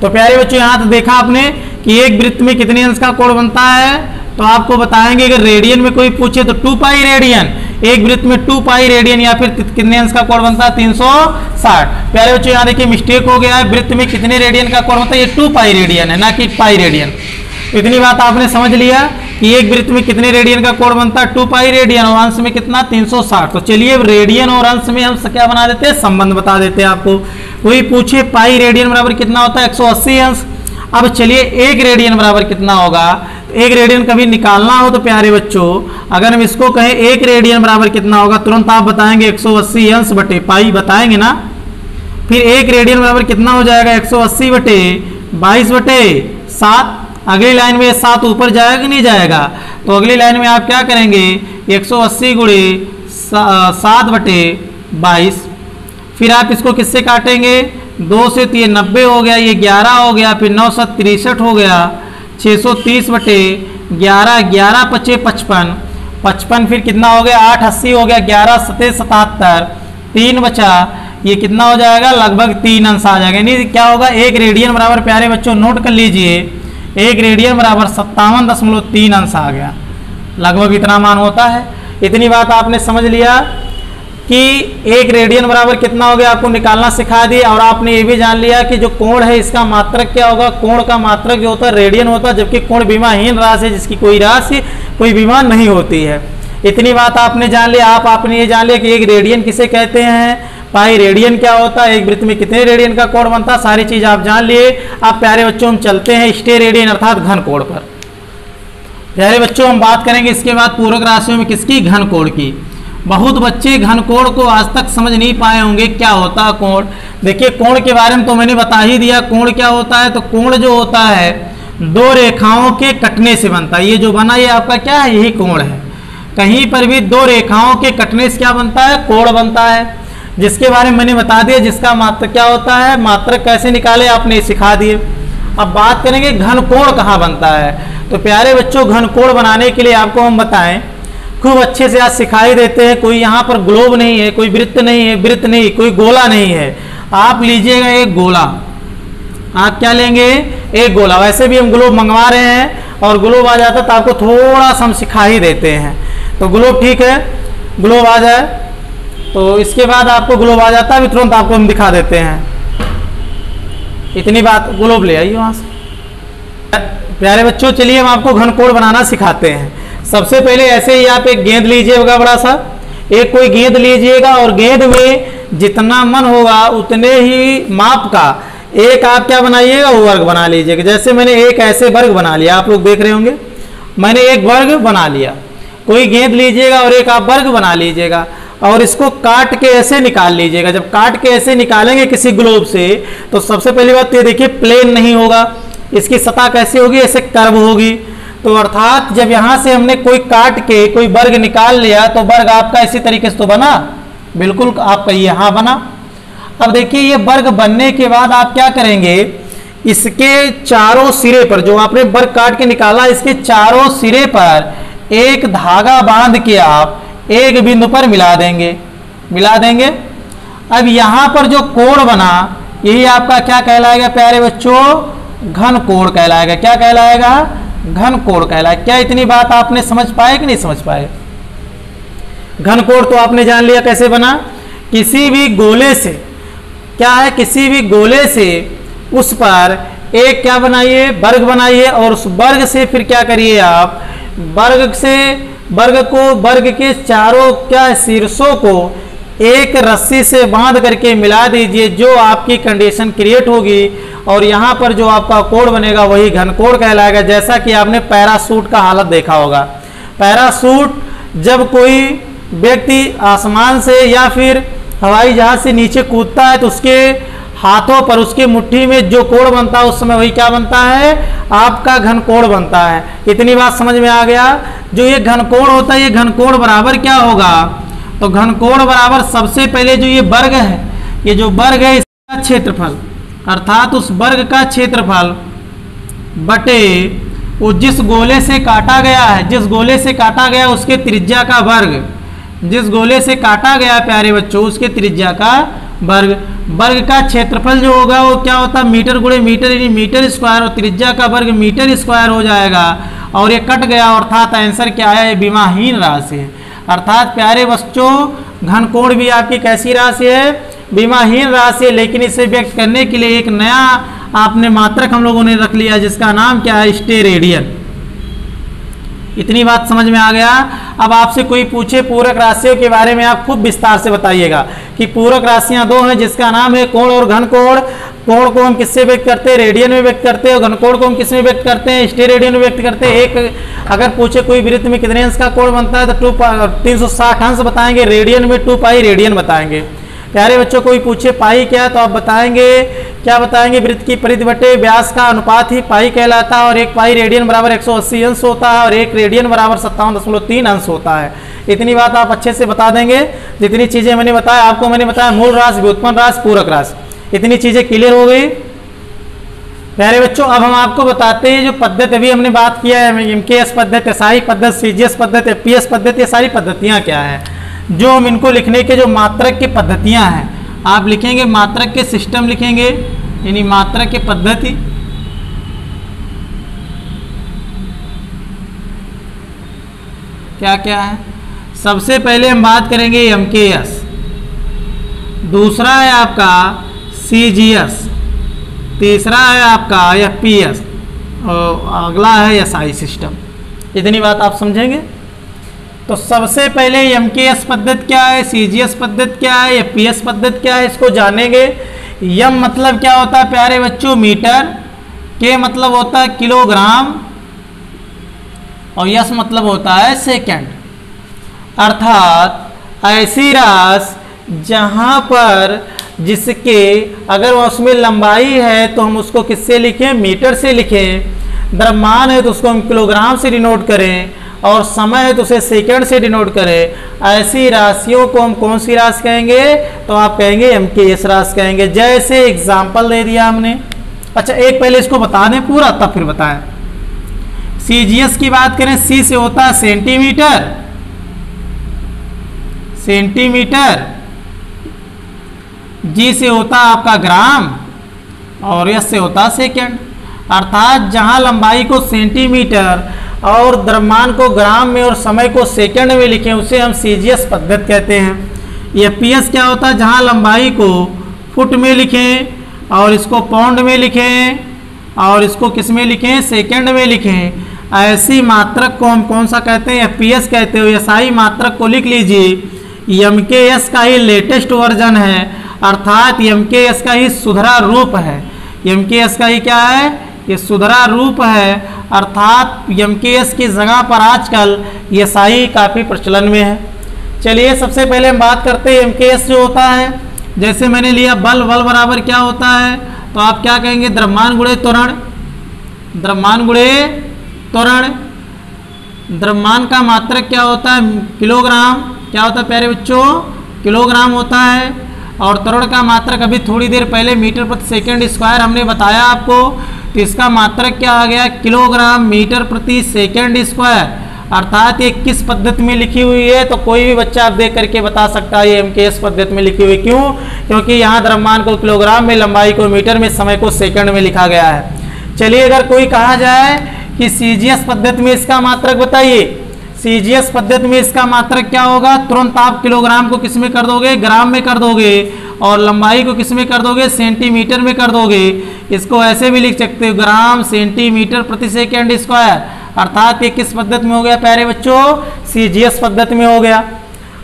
तो प्यारे बच्चों यहाँ तो देखा आपने कि एक वृत्त में कितने अंश का कोण बनता है, तो आपको बताएंगे अगर रेडियन में कोई पूछे तो 2 पाई रेडियन, एक वृत्त में 2 पाई रेडियन, या फिर कितने अंश का कोण बनता है, 360। प्यारे बच्चों यहाँ देखिए मिस्टेक हो गया है, वृत्त में कितने रेडियन का कोण होता है, ये 2 पाई रेडियन है ना कि पाई रेडियन। इतनी बात आपने समझ लिया कि एक वृत्त में कितने रेडियन का कोण बनता है, 2 पाई रेडियन, और अंश में कितना, 360। तो चलिए रेडियन और अंश में हम क्या बना देते हैं, संबंध बता देते हैं आपको। कोई पूछे पाई रेडियन बराबर कितना होता है, 180 अंश। अब चलिए 1 रेडियन बराबर कितना होगा, 1 रेडियन कभी निकालना हो तो प्यारे बच्चों अगर हम इसको कहें 1 रेडियन बराबर कितना होगा, तुरंत आप बताएंगे 180 अंश बटे पाई, बताएंगे ना। फिर 1 रेडियन बराबर कितना हो जाएगा, 180 बटे 22 बटे 7। अगली लाइन में 7 ऊपर जाएगा कि नहीं जाएगा, तो अगली लाइन में आप क्या करेंगे, 180 गुणे 7 बटे 22। फिर आप इसको किससे काटेंगे, 2 से 3 90 हो गया, ये 11 हो गया, फिर 9 7 63 हो गया, 630 बटे 11, 11 पचे 55, 55 फिर कितना हो गया, 8 80 हो गया, 11 7 77, 3 बचा, ये कितना हो जाएगा, लगभग 3 अंश आ जाएगा। यानी क्या होगा, 1 रेडियन बराबर प्यारे बच्चों नोट कर लीजिए, 1 रेडियन बराबर 57.3 अंश आ गया, लगभग इतना मान होता है। इतनी बात आपने समझ लिया कि 1 रेडियन बराबर कितना हो गया, आपको निकालना सिखा दिया। और आपने ये भी जान लिया कि जो कोण है इसका मात्रक क्या होगा, कोण का मात्रक जो होता है रेडियन होता है, जबकि कोण विमाहीन राशि है जिसकी कोई राशि कोई विमा नहीं होती है। इतनी बात आपने जान लिया। आपने ये जान लिया कि 1 रेडियन किसे कहते हैं, पाई रेडियन क्या होता है, एक वृत्त में कितने रेडियन का कोण बनता है, सारी चीज आप जान लिए। अब प्यारे बच्चों हम चलते हैं स्टेरेडियन अर्थात घन कोण पर। प्यारे बच्चों हम बात करेंगे इसके बाद पूरक राशियों में किसकी, घन कोण की। बहुत बच्चे घन कोण को आज तक समझ नहीं पाए होंगे क्या होता है कोण। देखिए कोण के बारे में तो मैंने बता ही दिया, कोण क्या होता है। तो कोण जो होता है 2 रेखाओं के कटने से बनता है। ये जो बना ये आपका क्या है, यही कोण है। कहीं पर भी 2 रेखाओं के कटने से क्या बनता है, कोण बनता है, जिसके बारे में मैंने बता दिया। जिसका मात्रक क्या होता है, मात्रक कैसे निकाले आपने सिखा दिए। अब बात करेंगे घन कोण कहाँ बनता है। तो प्यारे बच्चों घन कोण बनाने के लिए आपको हम बताएं, खूब अच्छे से आज सिखाई देते हैं। कोई यहाँ पर ग्लोब नहीं है, कोई वृत्त नहीं है, वृत्त नहीं, कोई गोला नहीं है। आप लीजिएगा एक गोला, आप क्या लेंगे, एक गोला। वैसे भी हम ग्लोब मंगवा रहे हैं और ग्लोब आ जाता तो आपको थोड़ा सा हम सिखा ही देते हैं। तो ग्लोब ठीक है, ग्लोब आ जाए तो इसके बाद आपको ग्लोब आ जाता है, अभी तुरंत आपको हम दिखा देते हैं। इतनी बात, ग्लोब ले आइए वहाँ से। प्यारे बच्चों चलिए हम आपको घन कोण बनाना सिखाते हैं। सबसे पहले ऐसे ही आप एक गेंद लीजिएगा, बड़ा सा एक कोई गेंद लीजिएगा और गेंद में जितना मन होगा उतने ही माप का एक आप क्या बनाइएगा, वर्ग बना लीजिएगा। जैसे मैंने एक ऐसे वर्ग बना लिया, आप लोग देख रहे होंगे, मैंने एक वर्ग बना लिया। कोई गेंद लीजिएगा और एक आप वर्ग बना लीजिएगा और इसको काट के ऐसे निकाल लीजिएगा। जब काट के ऐसे निकालेंगे किसी ग्लोब से तो सबसे पहली बात ये देखिए प्लेन नहीं होगा, इसकी सतह कैसी होगी, ऐसे कर्व होगी। तो अर्थात जब यहाँ से हमने कोई काट के कोई वर्ग निकाल लिया तो वर्ग आपका इसी तरीके से तो बना, बिल्कुल आपका यहाँ बना। अब देखिए ये वर्ग बनने के बाद आप क्या करेंगे, इसके चारों सिरे पर जो आपने वर्ग काट के निकाला, इसके चारों सिरे पर एक धागा बांध के आप एक बिंदु पर मिला देंगे, मिला देंगे। अब यहाँ पर जो कोण बना यही आपका क्या कहलाएगा प्यारे बच्चों, घन कोण कहलाएगा। क्या कहलाएगा, घन कोण कहलाएगा। क्या इतनी बात आपने समझ पाए कि नहीं समझ पाए। घन कोण तो आपने जान लिया कैसे बना। किसी भी गोले से क्या है, किसी भी गोले से उस पर एक क्या बनाइए, वर्ग बनाइए और उस वर्ग से फिर क्या करिए आप, वर्ग से वर्ग को, वर्ग के चारों क्या शीर्षों को एक रस्सी से बांध करके मिला दीजिए, जो आपकी कंडीशन क्रिएट होगी और यहाँ पर जो आपका कोण बनेगा वही घन कोण कहलाएगा। जैसा कि आपने पैराशूट का हालत देखा होगा। पैराशूट जब कोई व्यक्ति आसमान से या फिर हवाई जहाज से नीचे कूदता है तो उसके हाथों पर, उसकी मुट्ठी में जो कोण बनता है उस समय वही क्या बनता है, आपका घन कोण बनता है। इतनी बात समझ में आ गया। जो ये घन कोण होता है, ये घन कोण बराबर क्या होगा, तो घन कोण बराबर सबसे पहले जो ये वर्ग है, ये जो वर्ग है इसका क्षेत्रफल अर्थात उस वर्ग का क्षेत्रफल बटे वो जिस गोले से काटा गया है, जिस गोले से काटा गया उसके त्रिज्या का वर्ग, जिस गोले से काटा गया प्यारे बच्चों उसके त्रिज्या का वर्ग। वर्ग का क्षेत्रफल जो होगा वो क्या होता है, मीटर गुणे मीटर यानी मीटर स्क्वायर, और त्रिज्या का वर्ग मीटर स्क्वायर हो जाएगा। और ये कट गया अर्थात आंसर क्या है, विमाहीन राशि है। अर्थात प्यारे बच्चों घन कोण भी आपकी कैसी राशि है, विमाहीन राशि है। लेकिन इसे व्यक्त करने के लिए एक नया आपने मात्रक हम लोगों ने रख लिया जिसका नाम क्या है, स्टेरेडियन। इतनी बात समझ में आ गया। अब आपसे कोई पूछे पूरक राशियों के बारे में आप खूब विस्तार से बताइएगा कि पूरक राशियां दो हैं जिसका नाम है कोण और घन कोण। कोण को हम किससे व्यक्त करते हैं, रेडियन में व्यक्त करते हैं, और घन कोण को हम किस में व्यक्त करते हैं, स्टेरेडियन में व्यक्त करते हैं। एक अगर पूछे कोई वृत्त में कितने अंश का कोण बनता है तो 360 अंश बताएंगे, रेडियन में 2 पाई रेडियन बताएंगे। प्यारे बच्चों कोई पूछे पाई क्या तो आप बताएंगे, क्या बताएंगे, वृत्त की परिधि बटे व्यास का अनुपात ही पाई कहलाता है। और 1 पाई रेडियन बराबर 180 अंश होता है और 1 रेडियन बराबर 57.3 अंश होता है। इतनी बात आप अच्छे से बता देंगे। जितनी चीजें मैंने बताया आपको, मैंने बताया मूल राशि, व्युत्पन्न राशि, पूरक राशि, इतनी चीजें क्लियर हो गई प्यारे बच्चों। अब हम आपको बताते हैं जो पद्धति अभी हमने बात किया है, MKS पद्धति, SI पद्धति, CGS पद्धति, PS पद्धति, सारी पद्धतियाँ क्या है, जो हम इनको लिखने के जो मात्रक की पद्धतियां हैं, आप लिखेंगे मात्रक के सिस्टम लिखेंगे यानी मात्रक के पद्धति, क्या क्या है। सबसे पहले हम बात करेंगे MKS। दूसरा है आपका CGS, तीसरा है आपका FPS और अगला है SI सिस्टम। इतनी बात आप समझेंगे। तो सबसे पहले MKS पद्धति क्या है, CGS पद्धति क्या है, FPS पद्धति क्या है, इसको जानेंगे। M मतलब क्या होता है प्यारे बच्चों, मीटर। K मतलब होता है किलोग्राम और S मतलब होता है सेकंड। अर्थात ऐसी राशि जहाँ पर जिसके अगर उसमें लंबाई है तो हम उसको किससे लिखें, मीटर से लिखें, द्रव्यमान है तो उसको हम किलोग्राम से डिनोट करें और समय है तो उसे सेकंड से डिनोट करें। ऐसी राशियों को हम कौन सी राशि कहेंगे, तो आप कहेंगे MKS राशि कहेंगे। जैसे एग्जाम्पल दे दिया हमने। अच्छा एक पहले इसको बता दें पूरा तब फिर बताएं। CGS की बात करें, C से होता है सेंटीमीटर, सेंटीमीटर। G से होता है आपका ग्राम और S से होता है सेकंड। अर्थात जहां लंबाई को सेंटीमीटर और द्रव्यमान को ग्राम में और समय को सेकंड में लिखें उसे हम CGS पद्धति कहते हैं। FPS क्या होता है, जहां लंबाई को फुट में लिखें और इसको पाउंड में लिखें और इसको किस में लिखें, सेकंड में लिखें। ऐसी मात्रक को हम कौन सा कहते हैं, FPS कहते हो। SI मात्रक को लिख लीजिए। MKS का ही लेटेस्ट वर्जन है, अर्थात MKS का ही सुधरा रूप है। MKS का ही क्या है, ये सुधरा रूप है। अर्थात MKS की जगह पर आजकल SI काफ़ी प्रचलन में है। चलिए सबसे पहले हम बात करते हैं MKS जो होता है। जैसे मैंने लिया बल, बल बराबर क्या होता है, तो आप क्या कहेंगे, द्रव्यमान गुणे त्वरण। द्रव्यमान गुणे त्वरण। द्रव्यमान का मात्रक क्या होता है, किलोग्राम। क्या होता है प्यारे बच्चों, किलोग्राम होता है। और त्वरण का मात्रक अभी थोड़ी देर पहले मीटर प्रति सेकंड स्क्वायर हमने बताया आपको, तो इसका मात्रक क्या आ गया, किलोग्राम मीटर प्रति सेकंड स्क्वायर। अर्थात ये किस पद्धति में लिखी हुई है, तो कोई भी बच्चा आप देख करके बता सकता है ये MKS पद्धति में लिखी हुई। क्यों, क्योंकि यहाँ द्रव्यमान को किलोग्राम में, लंबाई को मीटर में, समय को सेकंड में लिखा गया है। चलिए अगर कोई कहा जाए कि CGS पद्धति में इसका मात्रक बताइए, CGS पद्धति में इसका मात्रक क्या होगा, तुरंत आप किलोग्राम को किस में कर दोगे, ग्राम में कर दोगे और लंबाई को किस में कर दोगे, सेंटीमीटर में कर दोगे। इसको ऐसे भी लिख सकते हो, ग्राम सेंटीमीटर प्रति सेकंड स्क्वायर। अर्थात ये किस पद्धति में हो गया प्यारे बच्चों, CGS पद्धति में हो गया।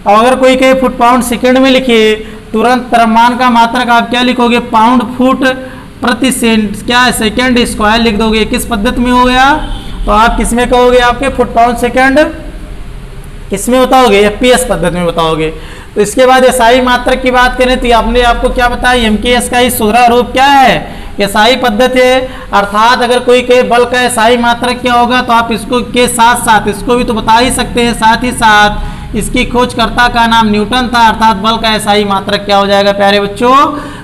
और अगर कोई कहे फुट पाउंड सेकंड में लिखिए, तुरंत द्रव्यमान का मात्रक आप क्या लिखोगे, पाउंड फुट प्रति क्या है, सेकंड स्क्वायर लिख दोगे। किस पद्धति में हो गया, तो आप किस में कहोगे, आपके फुट पाउंड सेकंड किस में बताओगे, FPS पद्धति में बताओगे। तो इसके बाद SI मात्रक की बात करें तो आपने आपको क्या बताया, MKS का ही सुधरा रूप क्या है, SI पद्धति है। अर्थात अगर कोई कहे बल का SI मात्रक क्या होगा, तो आप इसको के साथ साथ इसको भी तो बता ही सकते हैं। साथ ही साथ इसकी खोजकर्ता का नाम न्यूटन था, अर्थात बल का SI मात्रक क्या हो जाएगा प्यारे बच्चों,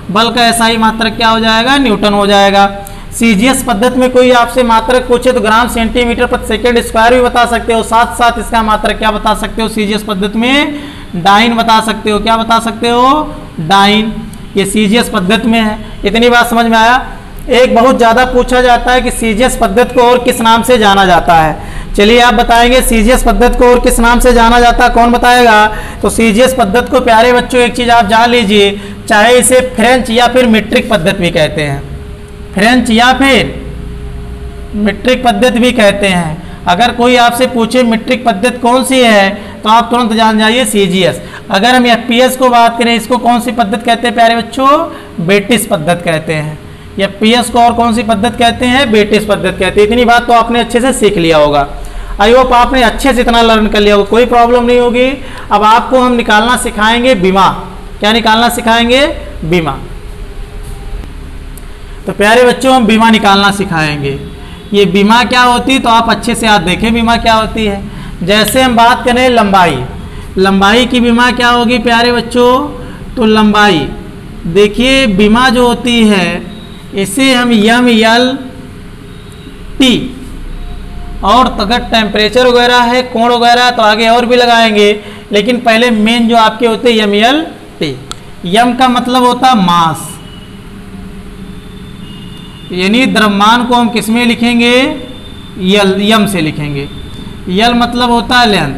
बल का SI मात्रक क्या हो जाएगा, न्यूटन हो जाएगा। CGS पद्धति में कोई आपसे मात्रक पूछे तो ग्राम सेंटीमीटर प्रति सेकंड स्क्वायर भी बता सकते हो। साथ साथ इसका मात्रक क्या बता सकते हो, CGS पद्धति में डाइन बता सकते हो। क्या बता सकते हो, डाइन। ये CGS पद्धति में है। इतनी बात समझ में आया। एक बहुत ज़्यादा पूछा जाता है कि CGS पद्धति को और किस नाम से जाना जाता है। चलिए आप बताएंगे CGS पद्धति को और किस नाम से जाना जाता है, कौन बताएगा। तो CGS पद्धति को प्यारे बच्चों एक चीज़ आप जान लीजिए, चाहे इसे फ्रेंच या फिर मीट्रिक पद्धति भी कहते हैं, फ्रेंच या फिर मीट्रिक पद्धति भी कहते हैं। अगर कोई आपसे पूछे मीट्रिक पद्धति कौन सी है, तो आप तुरंत जान जाइए CGS। अगर हम FPS को बात करें, इसको कौन सी पद्धति कहते हैं प्यारे बच्चों, ब्रिटिश पद्धति कहते हैं। FPS को और कौन सी पद्धति कहते हैं, ब्रिटिश पद्धति कहते हैं। इतनी बात तो आपने अच्छे से सीख लिया होगा। आई होप आपने अच्छे से इतना लर्न कर लिया होगा, कोई प्रॉब्लम नहीं होगी। अब आपको हम निकालना सिखाएंगे बीमा। क्या निकालना सिखाएंगे, बीमा। तो प्यारे बच्चों हम बीमा निकालना सिखाएंगे। ये बीमा क्या होती है, तो आप अच्छे से आप देखें बीमा क्या होती है। जैसे हम बात करें लंबाई, लंबाई की बीमा क्या होगी प्यारे बच्चों, तो लंबाई देखिए बीमा जो होती है इसे हम MLT, और अगर टेम्परेचर वगैरह है, कोण वगैरह तो आगे और भी लगाएंगे, लेकिन पहले मेन जो आपके होते हैं MLT। यम का मतलब होता है मास, यानी द्रव्यमान को हम किस में लिखेंगे, यम से लिखेंगे। यल मतलब होता है लेंथ,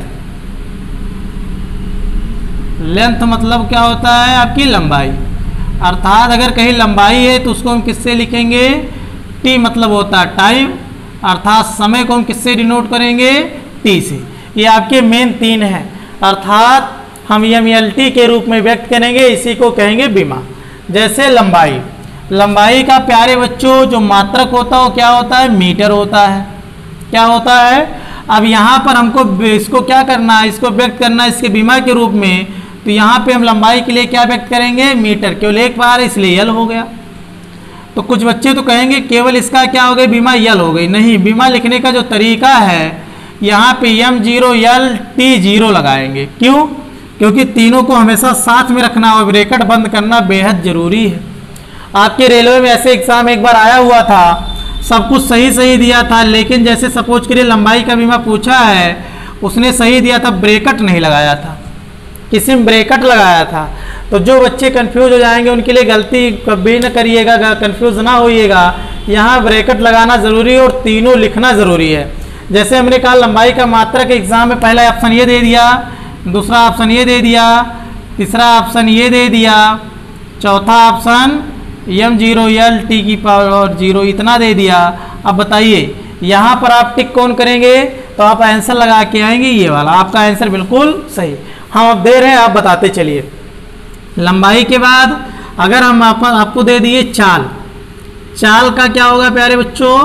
लेंथ मतलब क्या होता है आपकी लंबाई, अर्थात अगर कहीं लंबाई है तो उसको हम किससे लिखेंगे, टी मतलब होता है टाइम, अर्थात समय को हम किससे डिनोट करेंगे, टी से। ये आपके मेन 3 हैं, अर्थात हम MLT के रूप में व्यक्त करेंगे, इसी को कहेंगे बीमा। जैसे लंबाई, लंबाई का प्यारे बच्चों जो मात्रक होता है वो क्या होता है, मीटर होता है। क्या होता है, अब यहाँ पर हमको इसको क्या करना है, इसको व्यक्त करना है इसके बीमा के रूप में, तो यहाँ पे हम लंबाई के लिए क्या व्यक्त करेंगे, मीटर, केवल एक बार इसलिए यल हो गया। तो कुछ बच्चे तो कहेंगे केवल इसका क्या हो गया, बीमा यल हो गई। नहीं, बीमा लिखने का जो तरीका है, यहाँ पे M0 यल T0 लगाएंगे। क्यों, क्योंकि तीनों को हमेशा साथ में रखना और ब्रैकेट बंद करना बेहद जरूरी है। आपके रेलवे में ऐसे एग्जाम एक बार आया हुआ था, सब कुछ सही सही दिया था, लेकिन जैसे सपोज करिए लंबाई का बीमा पूछा है, उसने सही दिया था, ब्रैकेट नहीं लगाया था, किसी में ब्रैकेट लगाया था। तो जो बच्चे कंफ्यूज हो जाएंगे उनके लिए गलती कभी न करिएगा, कंफ्यूज ना होइएगा, यहाँ ब्रैकेट लगाना ज़रूरी है और तीनों लिखना ज़रूरी है। जैसे हमने कहा लंबाई का मात्रक एग्जाम में पहला ऑप्शन ये दे दिया, दूसरा ऑप्शन ये दे दिया, तीसरा ऑप्शन ये दे दिया, चौथा ऑप्शन M0 यल T⁻0 इतना दे दिया। अब बताइए यहाँ पर आप टिक कौन करेंगे, तो आप आंसर लगा के आएंगे ये वाला, आपका आंसर बिल्कुल सही। हम अब दे रहे हैं, आप बताते चलिए। लंबाई के बाद अगर हम आपको दे दिए चाल, चाल का क्या होगा प्यारे बच्चों,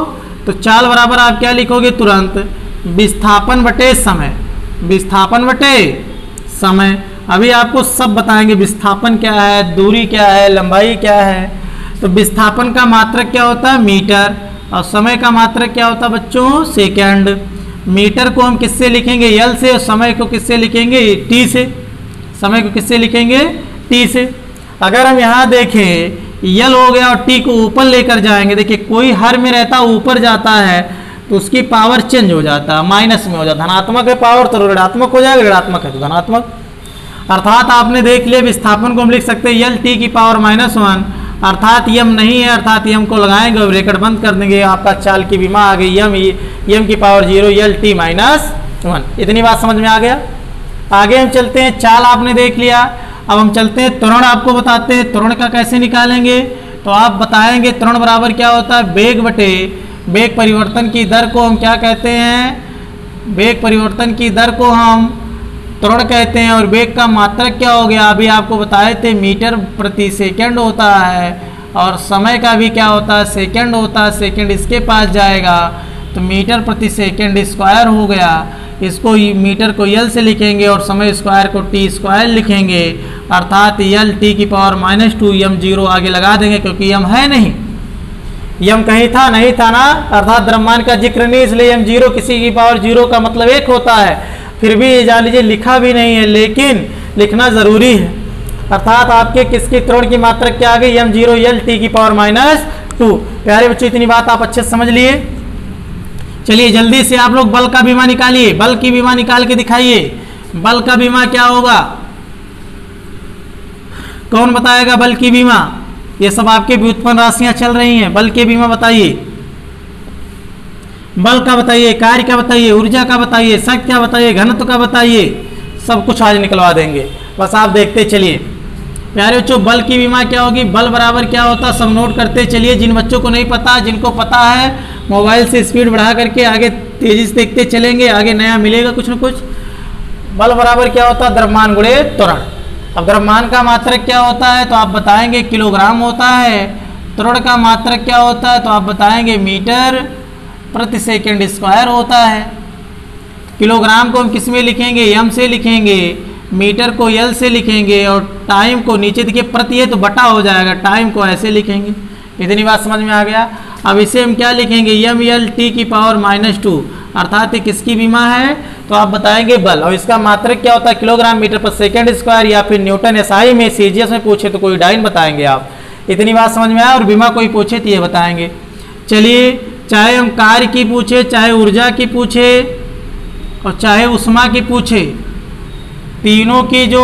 तो चाल बराबर आप क्या लिखोगे, तुरंत विस्थापन बटे समय, विस्थापन बटे समय। अभी आपको सब बताएंगे, विस्थापन क्या है, दूरी क्या है, लंबाई क्या है। तो विस्थापन का मात्रक क्या होता है, मीटर, और समय का मात्रक क्या होता है बच्चों, सेकंड। मीटर को हम किससे लिखेंगे, यल से, और समय को किससे लिखेंगे, टी से। समय को किससे लिखेंगे, टी से। अगर हम यहाँ देखें यल हो गया और टी को ऊपर लेकर जाएंगे, देखिए कोई हर में रहता ऊपर जाता है तो उसकी पावर चेंज हो जाता है, माइनस में हो जाता है। धनात्मक है पावर तो ऋणात्मक हो जाएगा, ऋणात्मक है तो धनात्मक। अर्थात आपने देख लिया विस्थापन को हम लिख सकते हैं यल T⁻⁻1, अर्थात यम नहीं है, अर्थात यम को लगाएंगे और ब्रैकेट बंद कर देंगे, आपका चाल की बीमा आ गई M⁻0 यल T⁻1। इतनी बात समझ में आ गया। आगे हम चलते हैं, चाल आपने देख लिया, अब हम चलते हैं त्वरण, आपको बताते हैं त्वरण का कैसे निकालेंगे। तो आप बताएंगे त्वरण बराबर क्या होता है, वेग बटे वेग परिवर्तन की दर को हम क्या कहते हैं, वेग परिवर्तन की दर को हम त्वरण कहते हैं। और वेग का मात्रक क्या हो गया, अभी आपको बताए थे मीटर प्रति सेकंड होता है, और समय का भी क्या होता है, सेकंड होता है। सेकंड इसके पास जाएगा तो मीटर प्रति सेकंड स्क्वायर हो गया। इसको मीटर को यल से लिखेंगे और समय स्क्वायर को टी स्क्वायर लिखेंगे, अर्थात यल T⁻⁻2 M0 आगे लगा देंगे, क्योंकि यम है नहीं, यम कहीं था नहीं था ना, अर्थात द्रव्यमान का जिक्र नहीं, इसलिए M0 किसी की पावर 0 का मतलब 1 होता है। फिर भी ये जान लीजिए लिखा भी नहीं है, लेकिन लिखना ज़रूरी है। अर्थात आपके किसकी त्वरण की मात्रक क्या आ गई, M0 यल T⁻⁻2। प्यारे बच्चों इतनी बात आप अच्छे से समझ लिए। चलिए जल्दी से आप लोग बल का बीमा निकालिए, बल की बीमा निकाल के दिखाइए। बल का बीमा क्या होगा, कौन बताएगा बल की बीमा, ये सब आपके व्युत्पन्न राशियां चल रही हैं, बल के बीमा बताइए। बल का बताइए, कार्य का बताइए, ऊर्जा का बताइए, शक्ति का बताइए, घनत्व का बताइए, सब कुछ आज निकलवा देंगे, बस आप देखते चलिए। प्यारे बच्चों बल की बीमा क्या होगी, बल बराबर क्या होता है, सब नोट करते चलिए। जिन बच्चों को नहीं पता, जिनको पता है मोबाइल से स्पीड बढ़ा करके आगे तेजी से देखते चलेंगे, आगे नया मिलेगा कुछ न कुछ। बल बराबर क्या होता है, द्रव्यमान गुणे त्वरण। अब द्रव्यमान का मात्रक क्या होता है, तो आप बताएंगे किलोग्राम होता है। त्वरण का मात्रक क्या होता है, तो आप बताएंगे मीटर प्रति सेकंड स्क्वायर होता है। किलोग्राम को हम किस में लिखेंगे, एम से लिखेंगे, मीटर को यल से लिखेंगे, और टाइम को नीचे देखिए प्रति है तो बटा हो जाएगा, टाइम को ऐसे लिखेंगे। इतनी बात समझ में आ गया। अब इसे हम क्या लिखेंगे, ML T⁻⁻2, अर्थात ये किसकी बीमा है, तो आप बताएंगे बल। और इसका मात्रक क्या होता है, किलोग्राम मीटर पर सेकंड स्क्वायर, या फिर न्यूटन SI में, CGS में पूछे तो कोई डाइन बताएंगे आप। इतनी बात समझ में आया। और बीमा कोई पूछे तो ये बताएंगे। चलिए चाहे हम कार्य की पूछे, चाहे ऊर्जा की पूछे, और चाहे उष्मा की पूछे, तीनों की जो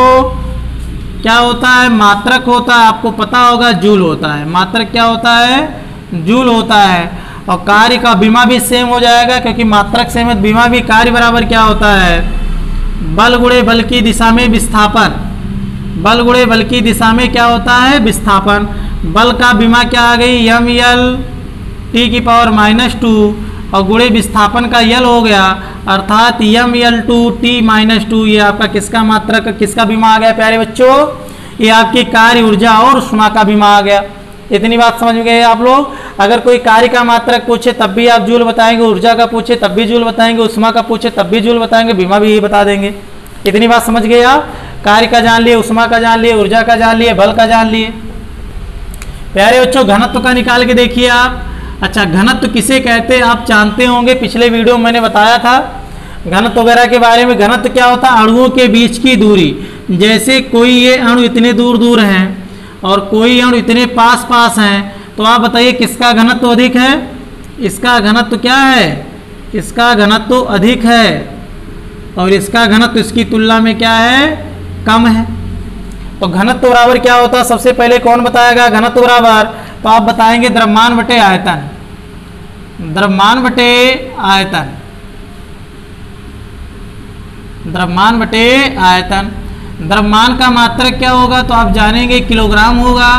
क्या होता है मात्रक होता है, आपको पता होगा जूल होता है। मात्रक क्या होता है, जूल होता है। और कार्य का बीमा भी सेम हो जाएगा, क्योंकि मात्रक सेम है, बीमा भी कार्य बराबर क्या होता है, बल गुणे बल की दिशा में विस्थापन। बल गुणे बल की दिशा में क्या होता है, विस्थापन। बल का विमा क्या आ गई, यम यल टी की पावर -2 और गुणे विस्थापन का यल हो गया, अर्थात यम यल टू टी -2। ये आपका किसका मात्रक, किसका विमा आ गया प्यारे बच्चों, ये आपकी कार्य ऊर्जा और उष्मा का विमा आ गया। इतनी बात समझ में गए आप लोग। अगर कोई कार्य का मात्रक पूछे तब भी आप जूल बताएंगे, ऊर्जा का पूछे तब भी जूल बताएंगे, उष्मा का पूछे तब भी जूल बताएंगे, विमा भी यही बता देंगे। इतनी बात समझ गए आप। कार्य का जान लिए, उष्मा का जान लिए, ऊर्जा का जान लिए, बल का जान लिए। प्यारे बच्चों घनत्व का निकाल के देखिए आप। अच्छा, घनत्व किसे कहते हैं आप जानते होंगे, पिछले वीडियो में मैंने बताया था घनत्व वगैरह के बारे में। घनत्व क्या होता है, अणुओं के बीच की दूरी। जैसे कोई ये अणु इतने दूर दूर हैं और कोई अणु इतने पास पास हैं, तो आप बताइए किसका घनत्व अधिक है। इसका घनत्व क्या है, इसका घनत्व अधिक है और इसका घनत्व इसकी तुलना में क्या है, कम है। तो घनत्व बराबर क्या होता है, सबसे पहले कौन बताएगा घनत्व बराबर, तो आप बताएंगे द्रव्यमान बटे आयतन। द्रव्यमान बटे आयतन, द्रव्यमान बटे आयतन। द्रव्यमान का मात्रक क्या होगा, तो आप जानेंगे किलोग्राम होगा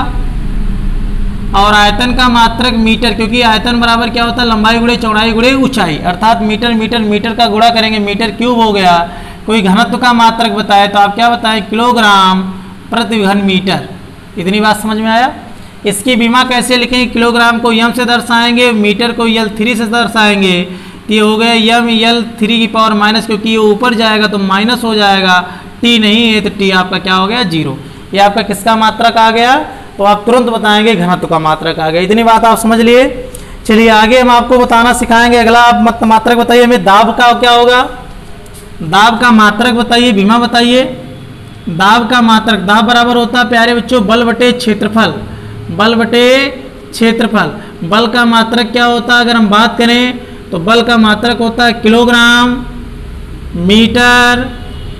और आयतन का मात्रक मीटर, क्योंकि आयतन बराबर क्या होता है, लंबाई गुणे चौड़ाई गुणे ऊंचाई, अर्थात मीटर मीटर मीटर का गुणा करेंगे, मीटर क्यूब हो गया। कोई घनत्व का मात्रक बताए तो आप क्या बताएं, किलोग्राम प्रति घन मीटर। इतनी बात समझ में आया। इसकी विमा कैसे लिखेंगे, किलोग्राम को यम से दर्शाएंगे, मीटर को यल 3 से दर्शाएंगे। ये हो गया यम यल 3 की पावर माइनस, क्योंकि ये ऊपर जाएगा तो माइनस हो जाएगा, टी नहीं है तो टी आपका क्या हो गया, 0। ये आपका किसका मात्रक आ गया, तो आप तुरंत बताएंगे घनत्व का मात्रक आ गया। इतनी बात आप समझ लिए। चलिए आगे हम आपको बताना सिखाएंगे। अगला आप मात्रक बताइए हमें, दाब का क्या होगा, दाब का मात्रक बताइए, विमा बताइए। दाब का मात्रक, दाब बराबर होता है प्यारे बच्चों बल बटे क्षेत्रफल, बल बटे क्षेत्रफल। बल का मात्रक क्या होता है, अगर हम बात करें तो बल का मात्रक होता है किलोग्राम मीटर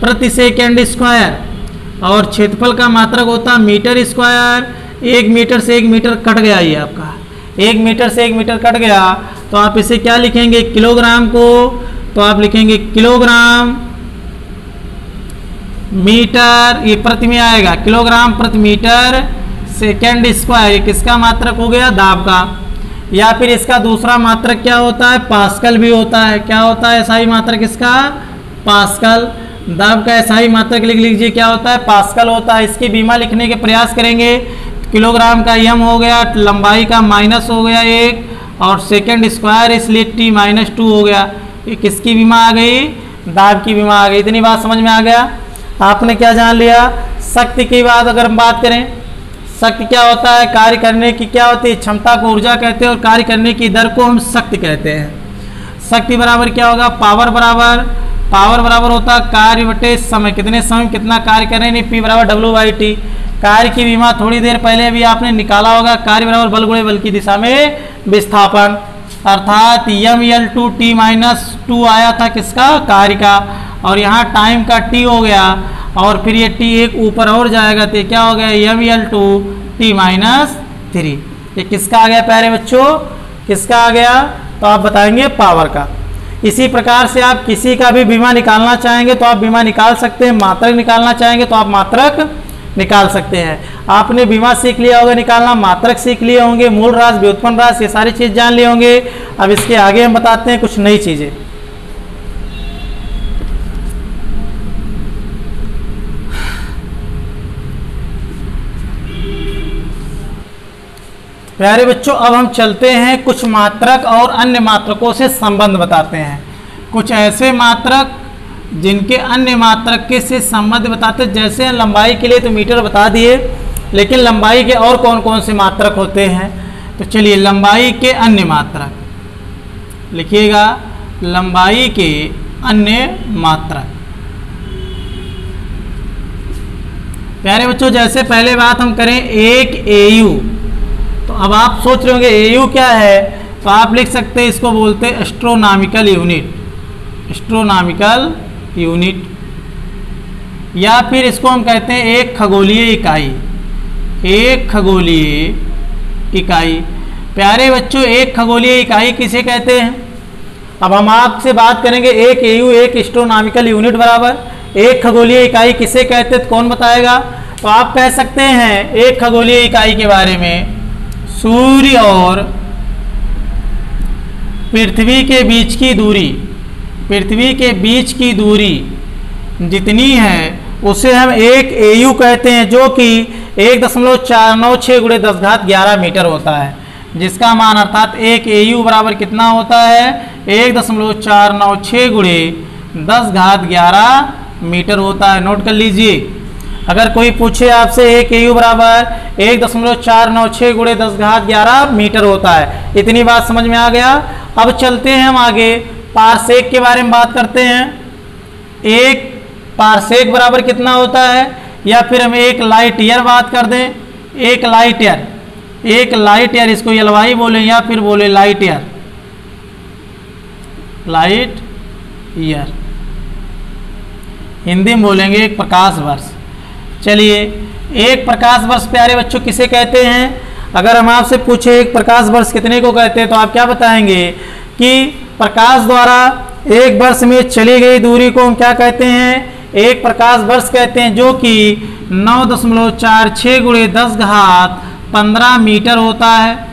प्रति सेकेंड स्क्वायर और क्षेत्रफल का मात्रक होता है मीटर स्क्वायर। 1 मीटर से 1 मीटर कट गया, ये आपका 1 मीटर से 1 मीटर कट गया, तो आप इसे क्या लिखेंगे, किलोग्राम को, तो आप लिखेंगे किलोग्राम मीटर, ये प्रति में आएगा, किलोग्राम प्रति मीटर सेकेंड स्क्वायर। ये किसका मात्रक हो गया, दाब का। या फिर इसका दूसरा मात्रक क्या होता है, पास्कल भी होता है। क्या होता है ऐसा ही मात्रक इसका, पास्कल। दाब का ऐसा ही मात्रक लिख लीजिए, क्या होता है, पास्कल होता है। इसकी बीमा लिखने के प्रयास करेंगे। किलोग्राम का यम हो गया, लंबाई का माइनस हो गया 1 और सेकेंड स्क्वायर, इसलिए टी -2 हो गया। ये किसकी बीमा आ गई, दाब की बीमा आ गई। इतनी बात समझ में आ गया। आपने क्या जान लिया, शक्ति की बात अगर हम बात करें, शक्ति क्या होता है, कार्य करने की क्या होती है, क्षमता को ऊर्जा कहते हैं और कार्य करने की दर को हम शक्ति कहते हैं। शक्ति बराबर क्या होगा, पावर बराबर, पावर बराबर होता है कार्य बटे समय, कितने समय में कितना कार्य कर रहे हैं, पी बराबर W/T। कार्य की विमा थोड़ी देर पहले भी आपने निकाला होगा, कार्य बराबर बल गुणे बल की दिशा में विस्थापन, अर्थात mL2 T -2 आया था किसका, कार्य का, और यहाँ टाइम का T हो गया और फिर ये T एक ऊपर और जाएगा तो क्या हो गया, mL2 T -3। ये किसका आ गया प्यारे बच्चों, किसका आ गया, तो आप बताएंगे पावर का। इसी प्रकार से आप किसी का भी बीमा निकालना चाहेंगे तो आप बीमा निकाल सकते हैं, मात्रक निकालना चाहेंगे तो आप मात्रक निकाल सकते हैं। आपने बीमा सीख लिया होगा निकालना, मात्रक सीख लिए होंगे, मूल राशि, व्युत्पन्न राशि, ये सारी चीज़ जान लिए होंगे। अब इसके आगे हम बताते हैं कुछ नई चीज़ें। प्यारे बच्चों अब हम चलते हैं कुछ मात्रक और अन्य मात्रकों से संबंध बताते हैं। कुछ ऐसे मात्रक जिनके अन्य मात्रक के से संबंध बताते हैं, जैसे लंबाई के लिए तो मीटर बता दिए, लेकिन लंबाई के और कौन कौन से मात्रक होते हैं, तो चलिए लंबाई के अन्य मात्रक लिखिएगा, लंबाई के अन्य मात्रक। प्यारे बच्चों जैसे पहले बात हम करें एक AU, तो अब आप सोच रहे होंगे AU क्या है, तो आप लिख सकते हैं इसको बोलते हैं एस्ट्रोनॉमिकल यूनिट, एस्ट्रोनॉमिकल यूनिट, या फिर इसको हम कहते हैं एक खगोलीय इकाई, एक खगोलीय इकाई। प्यारे बच्चों एक खगोलीय इकाई किसे कहते हैं, अब हम आपसे बात करेंगे एक AU एक एस्ट्रोनॉमिकल यूनिट बराबर एक खगोलीय इकाई किसे कहते हैं, तो कौन बताएगा, तो आप कह सकते हैं एक खगोलीय इकाई के बारे में, सूर्य और पृथ्वी के बीच की दूरी, पृथ्वी के बीच की दूरी जितनी है उसे हम 1 AU कहते हैं, जो कि 1.496 × 1011 मीटर होता है, जिसका मान अर्थात 1 AU बराबर कितना होता है, 1.496 × 1011 मीटर होता है। नोट कर लीजिए, अगर कोई पूछे आपसे 1 AU बराबर 1.496 × 1011 मीटर होता है। इतनी बात समझ में आ गया। अब चलते हैं हम आगे, पारसेक के बारे में बात करते हैं। एक पारसेक बराबर कितना होता है, या फिर हम एक लाइट ईयर बात कर दें, एक लाइट ईयर, एक लाइट ईयर, इसको LY बोले या फिर बोले light year, light year Hindi में बोलेंगे एक प्रकाश वर्ष। चलिए, एक प्रकाश वर्ष प्यारे बच्चों किसे कहते हैं? अगर हम आपसे पूछे एक प्रकाश वर्ष कितने को कहते हैं, तो आप क्या बताएंगे कि प्रकाश द्वारा एक वर्ष में चली गई दूरी को हम क्या कहते हैं, एक प्रकाश वर्ष कहते हैं, जो कि 9.46 × 1015 मीटर होता है।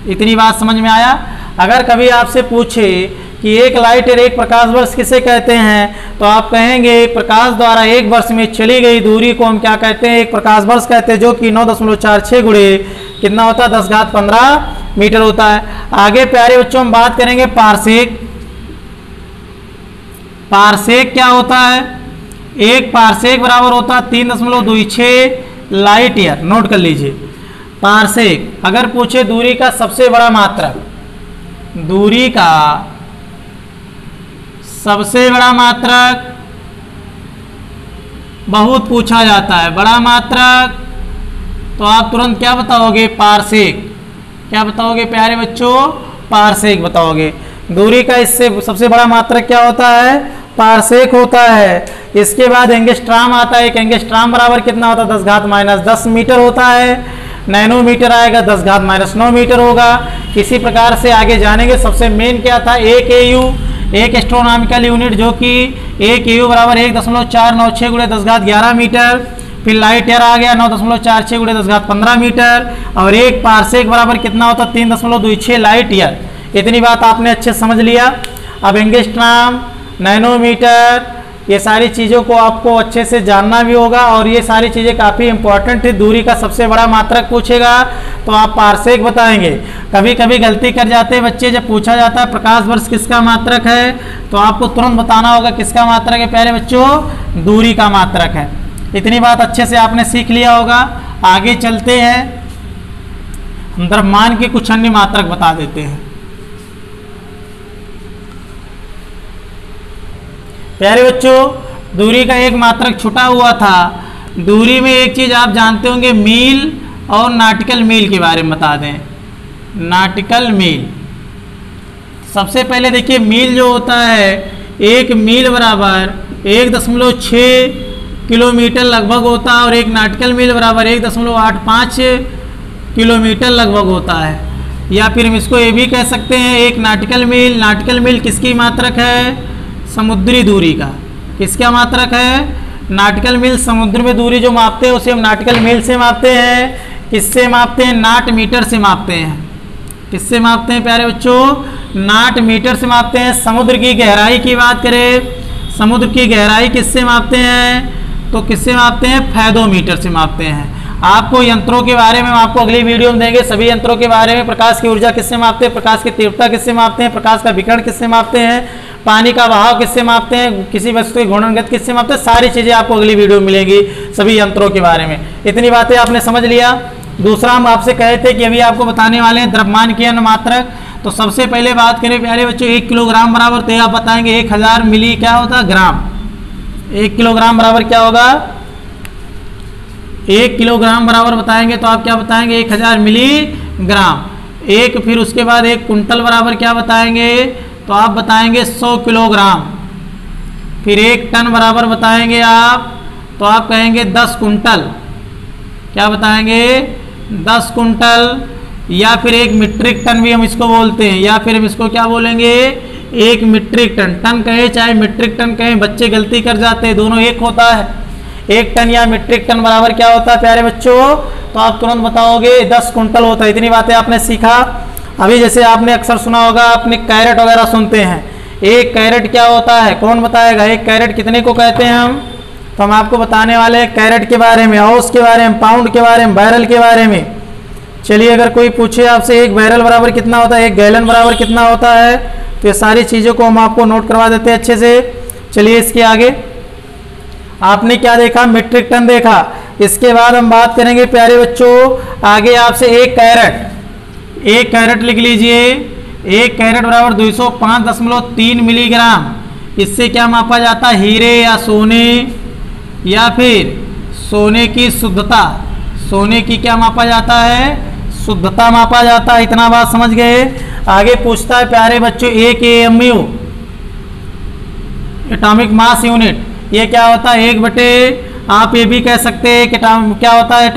इतनी बात समझ में आया। अगर कभी आपसे पूछे कि एक लाइट ईयर एक प्रकाश वर्ष किसे कहते हैं, तो आप कहेंगे प्रकाश द्वारा एक वर्ष में चली गई दूरी को हम क्या कहते हैं, एक प्रकाश वर्ष कहते हैं, जो कि 9.46 × कितना होता है, 1015 मीटर होता है। आगे प्यारे बच्चों हम बात करेंगे पारसेक। पारसेक क्या होता है? एक पारसेक बराबर होता है 3.26 लाइट ईयर। नोट कर लीजिए, पारसेक अगर पूछे दूरी का सबसे बड़ा मात्रक, दूरी का सबसे बड़ा मात्रक बहुत पूछा जाता है, बड़ा मात्रक, तो आप तुरंत क्या बताओगे, पारसेक। क्या बताओगे प्यारे बच्चों, पारसेक बताओगे। दूरी का इससे सबसे बड़ा मात्रक क्या होता है, पारसेक होता है। इसके बाद एंगस्ट्राम आता है। एक एंगस्ट्राम बराबर कितना होता है, 10⁻10 मीटर होता है। नैनोमीटर आएगा 10⁻9 मीटर होगा। इसी प्रकार से आगे जानेंगे। सबसे मेन क्या था, 1 AU, एक एस्ट्रोनॉमिकल यूनिट, जो कि 1 AU बराबर 1.496 × 1011 मीटर। फिर लाइट ईयर आ गया 9.46 × 1015 मीटर। और एक पारसेक बराबर कितना होता है, 3.26 लाइट ईयर। इतनी बात आपने अच्छे समझ लिया। अब एंगस्ट्राम, नैनोमीटर, ये सारी चीज़ों को आपको अच्छे से जानना भी होगा, और ये सारी चीज़ें काफ़ी इंपॉर्टेंट है। दूरी का सबसे बड़ा मात्रक पूछेगा तो आप पारसेक बताएंगे। कभी कभी गलती कर जाते हैं बच्चे, जब पूछा जाता है प्रकाश वर्ष किसका मात्रक है, तो आपको तुरंत बताना होगा किसका मात्रक है प्यारे बच्चों, दूरी का मात्रक है। इतनी बात अच्छे से आपने सीख लिया होगा। आगे चलते हैं, हम द्रव्यमान के कुछ अन्य मात्रक बता देते हैं। प्यारे बच्चों, दूरी का एक मात्रक छुटा हुआ था। दूरी में एक चीज़ आप जानते होंगे, मील और नाटिकल मील के बारे में बता दें। नाटिकल मील, सबसे पहले देखिए, मील जो होता है, एक मील बराबर 1.6 किलोमीटर लगभग होता है, और एक नाटिकल मील बराबर 1.85 किलोमीटर लगभग होता है। या फिर हम इसको ये भी कह सकते हैं, एक नाटिकल मील किसकी मात्रक है, समुद्री दूरी का। किसका मात्रक है, नाटिकल मील। समुद्र में दूरी जो मापते हैं उसे हम नाटिकल मील से मापते हैं। किससे मापते हैं, नाट मीटर से मापते हैं। किससे मापते हैं प्यारे बच्चों, नाट मीटर से मापते हैं। समुद्र की गहराई की बात करें, समुद्र की गहराई किससे मापते हैं, तो किससे मापते हैं, फैदोमीटर से मापते हैं। आपको यंत्रों के बारे में हम आपको अगली वीडियो में देंगे, सभी यंत्रों के बारे में। प्रकाश की ऊर्जा किससे मापते हैं, प्रकाश की तीव्रता किससे मापते हैं, प्रकाश का विकिरण किससे मापते हैं, पानी का बहाव किससे मापते हैं, किसी वस्तु की घूर्णन किससे मापते हैं। सारी चीज़ें आपको अगली वीडियो में मिलेंगी, सभी यंत्रों के बारे में। इतनी बातें आपने समझ लिया। दूसरा हम आपसे कहे थे कि अभी आपको बताने वाले हैं द्रव्यमान के अन्य मात्रक। तो सबसे पहले बात करें प्यारे बच्चों, 1 किलोग्राम बराबर, तो आप बताएंगे 1000 मिली क्या होता है, ग्राम। 1 किलोग्राम बराबर क्या होगा, 1 किलोग्राम बराबर बताएंगे तो आप क्या बताएंगे, 1000 मिलीग्राम। एक फिर उसके बाद 1 कुंटल बराबर क्या बताएंगे, तो आप बताएंगे 100 किलोग्राम। फिर 1 टन बराबर बताएंगे आप, तो आप कहेंगे 10 कुंटल। क्या बताएंगे, 10 कुंटल। या फिर 1 मीट्रिक टन भी हम इसको बोलते हैं, या फिर हम इसको क्या बोलेंगे, 1 मीट्रिक टन। टन कहे चाहे मीट्रिक टन कहें, बच्चे गलती कर जाते हैं, दोनों एक होता है। 1 टन या मीट्रिक टन बराबर क्या होता है प्यारे बच्चों, तो आप तुरंत बताओगे 10 कुंटल होता है। इतनी बातें आपने सीखा। अभी जैसे आपने अक्सर सुना होगा, आपने कैरेट वगैरह सुनते हैं, 1 कैरेट क्या होता है, कौन बताएगा 1 कैरेट कितने को कहते हैं हम, तो हम आपको बताने वाले हैं कैरेट के बारे में, औंस के बारे में, पाउंड के बारे में, बैरल के बारे में। चलिए अगर कोई पूछे आपसे 1 बैरल बराबर कितना होता है, 1 गैलन बराबर कितना होता है, तो ये सारी चीज़ों को हम आपको नोट करवा देते हैं अच्छे से। चलिए इसके आगे आपने क्या देखा, मीट्रिक टन देखा। इसके बाद हम बात करेंगे प्यारे बच्चों आगे आपसे 1 कैरेट लिख लीजिए। 1 कैरेट बराबर 205.3 मिलीग्राम। इससे क्या मापा जाता है, हीरे या सोने या फिर सोने की शुद्धता, सोने की क्या मापा जाता है, शुद्धता मापा जाता है। इतना बात समझ गए। आगे पूछता है प्यारे बच्चों 1 AMU एटॉमिक मास यूनिट, ये क्या होता है 1 बटे, आप ये भी कह सकते हैं कि क्या होता है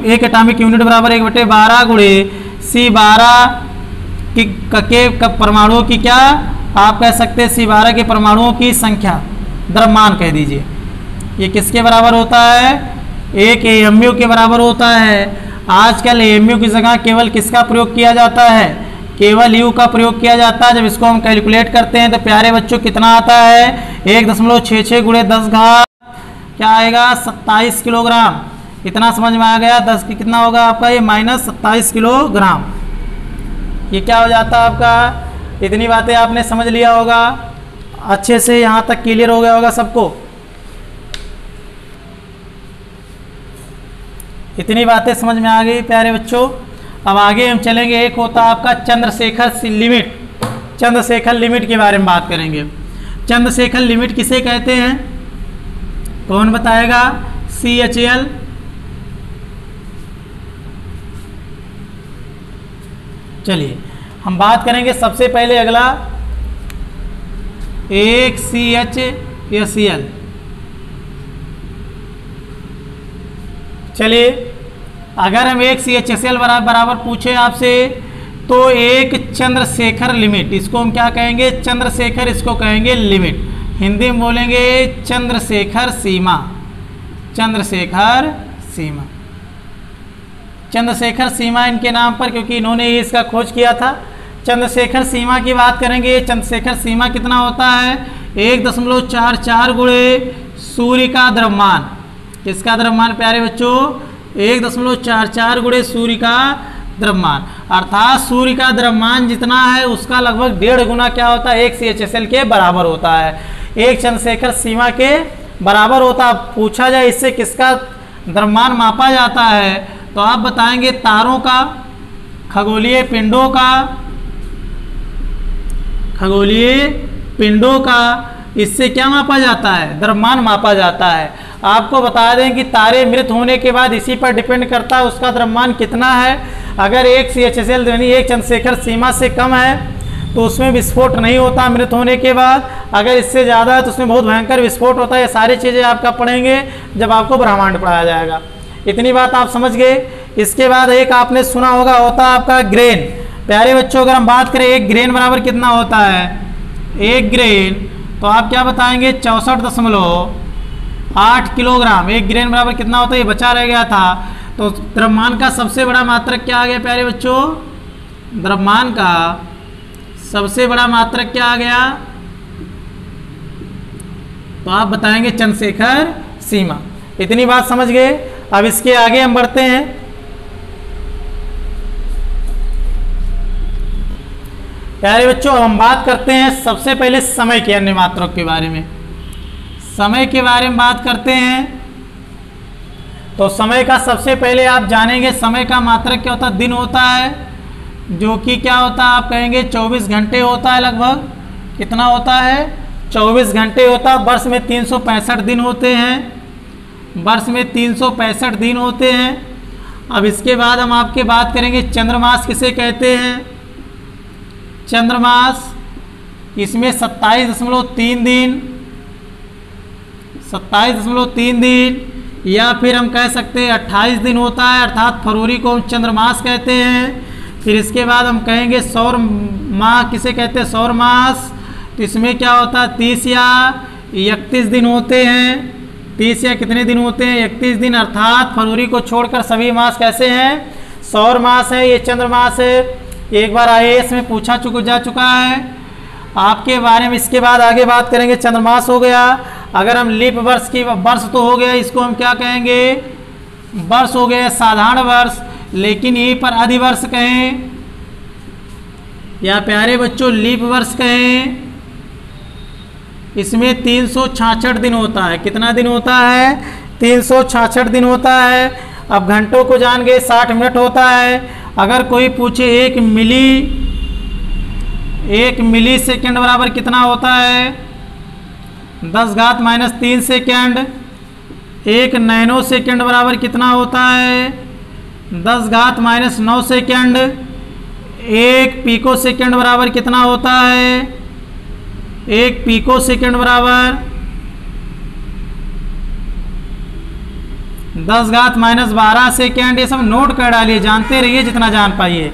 1 एटॉमिक यूनिट बराबर 1 बटे 12 गुणे C12 के परमाणुओं की क्या आप कह सकते हैं C12 के परमाणुओं की संख्या, द्रव्यमान कह दीजिए। ये किसके बराबर होता है, 1 AMU के बराबर होता है। आजकल AMU की जगह केवल किसका प्रयोग किया जाता है, केवल U का प्रयोग किया जाता है। जब इसको हम कैलकुलेट करते हैं तो प्यारे बच्चों कितना आता है, 1.66 गुणे 10 घात क्या आएगा 27 किलोग्राम। इतना समझ में आ गया। 10 की कितना होगा आपका ये -27 किलोग्राम। ये क्या हो जाता है आपका, इतनी बातें आपने समझ लिया होगा अच्छे से, यहाँ तक क्लियर हो गया होगा सबको। इतनी बातें समझ में आ गई प्यारे बच्चों। अब आगे हम चलेंगे, एक होता है आपका चंद्रशेखर लिमिट। चंद्रशेखर लिमिट के बारे में बात करेंगे। चंद्रशेखर लिमिट किसे कहते हैं, कौन बताएगा, CHL। चलिए हम बात करेंगे सबसे पहले अगला, एक CHCl। चलिए अगर हम एक CHCl बराबर पूछे आपसे, तो एक चंद्रशेखर लिमिट, इसको हम क्या कहेंगे, चंद्रशेखर, इसको कहेंगे लिमिट। हिंदी में बोलेंगे चंद्रशेखर सीमा, चंद्रशेखर सीमा। चंद्रशेखर सीमा इनके नाम पर, क्योंकि इन्होंने ही इसका खोज किया था। चंद्रशेखर सीमा की बात करेंगे। चंद्रशेखर सीमा कितना होता है, 1.44 गुणे सूर्य का द्रव्यमान। किसका द्रव्यमान प्यारे बच्चों, 1.44 गुणे सूर्य का द्रव्यमान। अर्थात सूर्य का द्रव्यमान जितना है उसका लगभग 1.5 गुना क्या होता है, 1 CHCl के बराबर होता है, एक चंद्रशेखर सीमा के बराबर होता है। पूछा जाए इससे किसका द्रव्यमान मापा जाता है, तो आप बताएंगे तारों का, खगोलीय पिंडों का, खगोलीय पिंडों का। इससे क्या मापा जाता है, द्रव्यमान मापा जाता है। आपको बता दें कि तारे मृत होने के बाद इसी पर डिपेंड करता है उसका द्रव्यमान कितना है। अगर एक CHCl यानी एक चंद्रशेखर सीमा से कम है तो उसमें विस्फोट नहीं होता मृत होने के बाद। अगर इससे ज़्यादा है तो उसमें बहुत भयंकर विस्फोट होता है। ये सारी चीज़ें आपका पढ़ेंगे जब आपको ब्रह्मांड पढ़ाया जाएगा। इतनी बात आप समझ गए। इसके बाद एक आपने सुना होगा होता है आपका ग्रेन। प्यारे बच्चों अगर हम बात करें एक ग्रेन बराबर कितना होता है, एक ग्रेन, तो आप क्या बताएंगे 64.8 किलोग्राम। एक ग्रेन बराबर कितना होता है, ये बचा रह गया था। तो द्रव्यमान का सबसे बड़ा मात्रक क्या आ गया प्यारे बच्चों, द्रव्यमान का सबसे बड़ा मात्रक क्या आ गया, तो आप बताएंगे चंद्रशेखर सीमा। इतनी बात समझ गए। अब इसके आगे हम बढ़ते हैं। प्यारे बच्चों हम बात करते हैं सबसे पहले समय के अन्य मात्रक के बारे में। समय के बारे में बात करते हैं तो समय का सबसे पहले आप जानेंगे समय का मात्रक क्या होता है, दिन होता है, जो कि क्या होता है आप कहेंगे 24 घंटे होता है। लगभग कितना होता है, 24 घंटे होता है। वर्ष में 365 दिन होते हैं, वर्ष में 365 दिन होते हैं। अब इसके बाद हम आपके बात करेंगे चंद्रमास किसे कहते हैं। चंद्रमास इसमें 27.3 दिन, 27.3 दिन या फिर हम कह सकते हैं 28 दिन होता है। अर्थात फरवरी को हम चंद्रमास कहते हैं। फिर इसके बाद हम कहेंगे सौर माह किसे कहते हैं, सौर मास। तो इसमें क्या होता है 30 या 31 दिन होते हैं। 30 या कितने दिन होते हैं, 31 दिन, अर्थात फरवरी को छोड़कर सभी मास कैसे हैं, सौर मास है। ये चंद्र मास है, एक बार IAS में पूछा जा चुका है आपके बारे में। इसके बाद आगे बात करेंगे, चंद्रमास हो गया। अगर हम लीप वर्ष की, वर्ष तो हो गया, इसको हम क्या कहेंगे, वर्ष हो गया, साधारण वर्ष, लेकिन यहीं पर अधिवर्ष कहें या प्यारे बच्चों लीप वर्ष कहें। इसमें 366 दिन होता है। कितना दिन होता है, 366 दिन होता है। अब घंटों को जान गए, 60 मिनट होता है। अगर कोई पूछे 1 मिली सेकेंड बराबर कितना होता है, 10 घात -3 सेकेंड। 1 नैनो सेकेंड बराबर कितना होता है, 10 घात -9 सेकेंड। 1 पीको सेकेंड बराबर कितना होता है, 1 पीको सेकेंड बराबर 10 घात -12 सेकेंड। ये सब नोट कर डालिए, जानते रहिए जितना जान पाइए।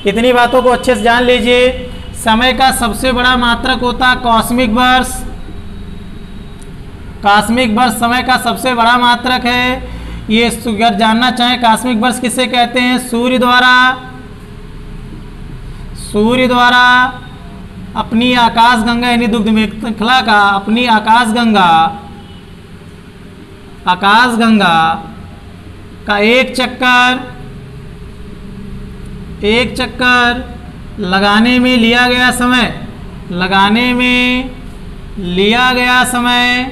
इतनी बातों को अच्छे से जान लीजिए। समय का सबसे बड़ा मात्रक होता है कॉस्मिक वर्ष। कॉस्मिक वर्ष समय का सबसे बड़ा मात्रक है। ये अगर जानना चाहें कॉस्मिक वर्ष किसे कहते हैं, सूर्य द्वारा अपनी आकाशगंगा यानी दुग्ध मेखला का अपनी आकाशगंगा का एक चक्कर लगाने में लिया गया समय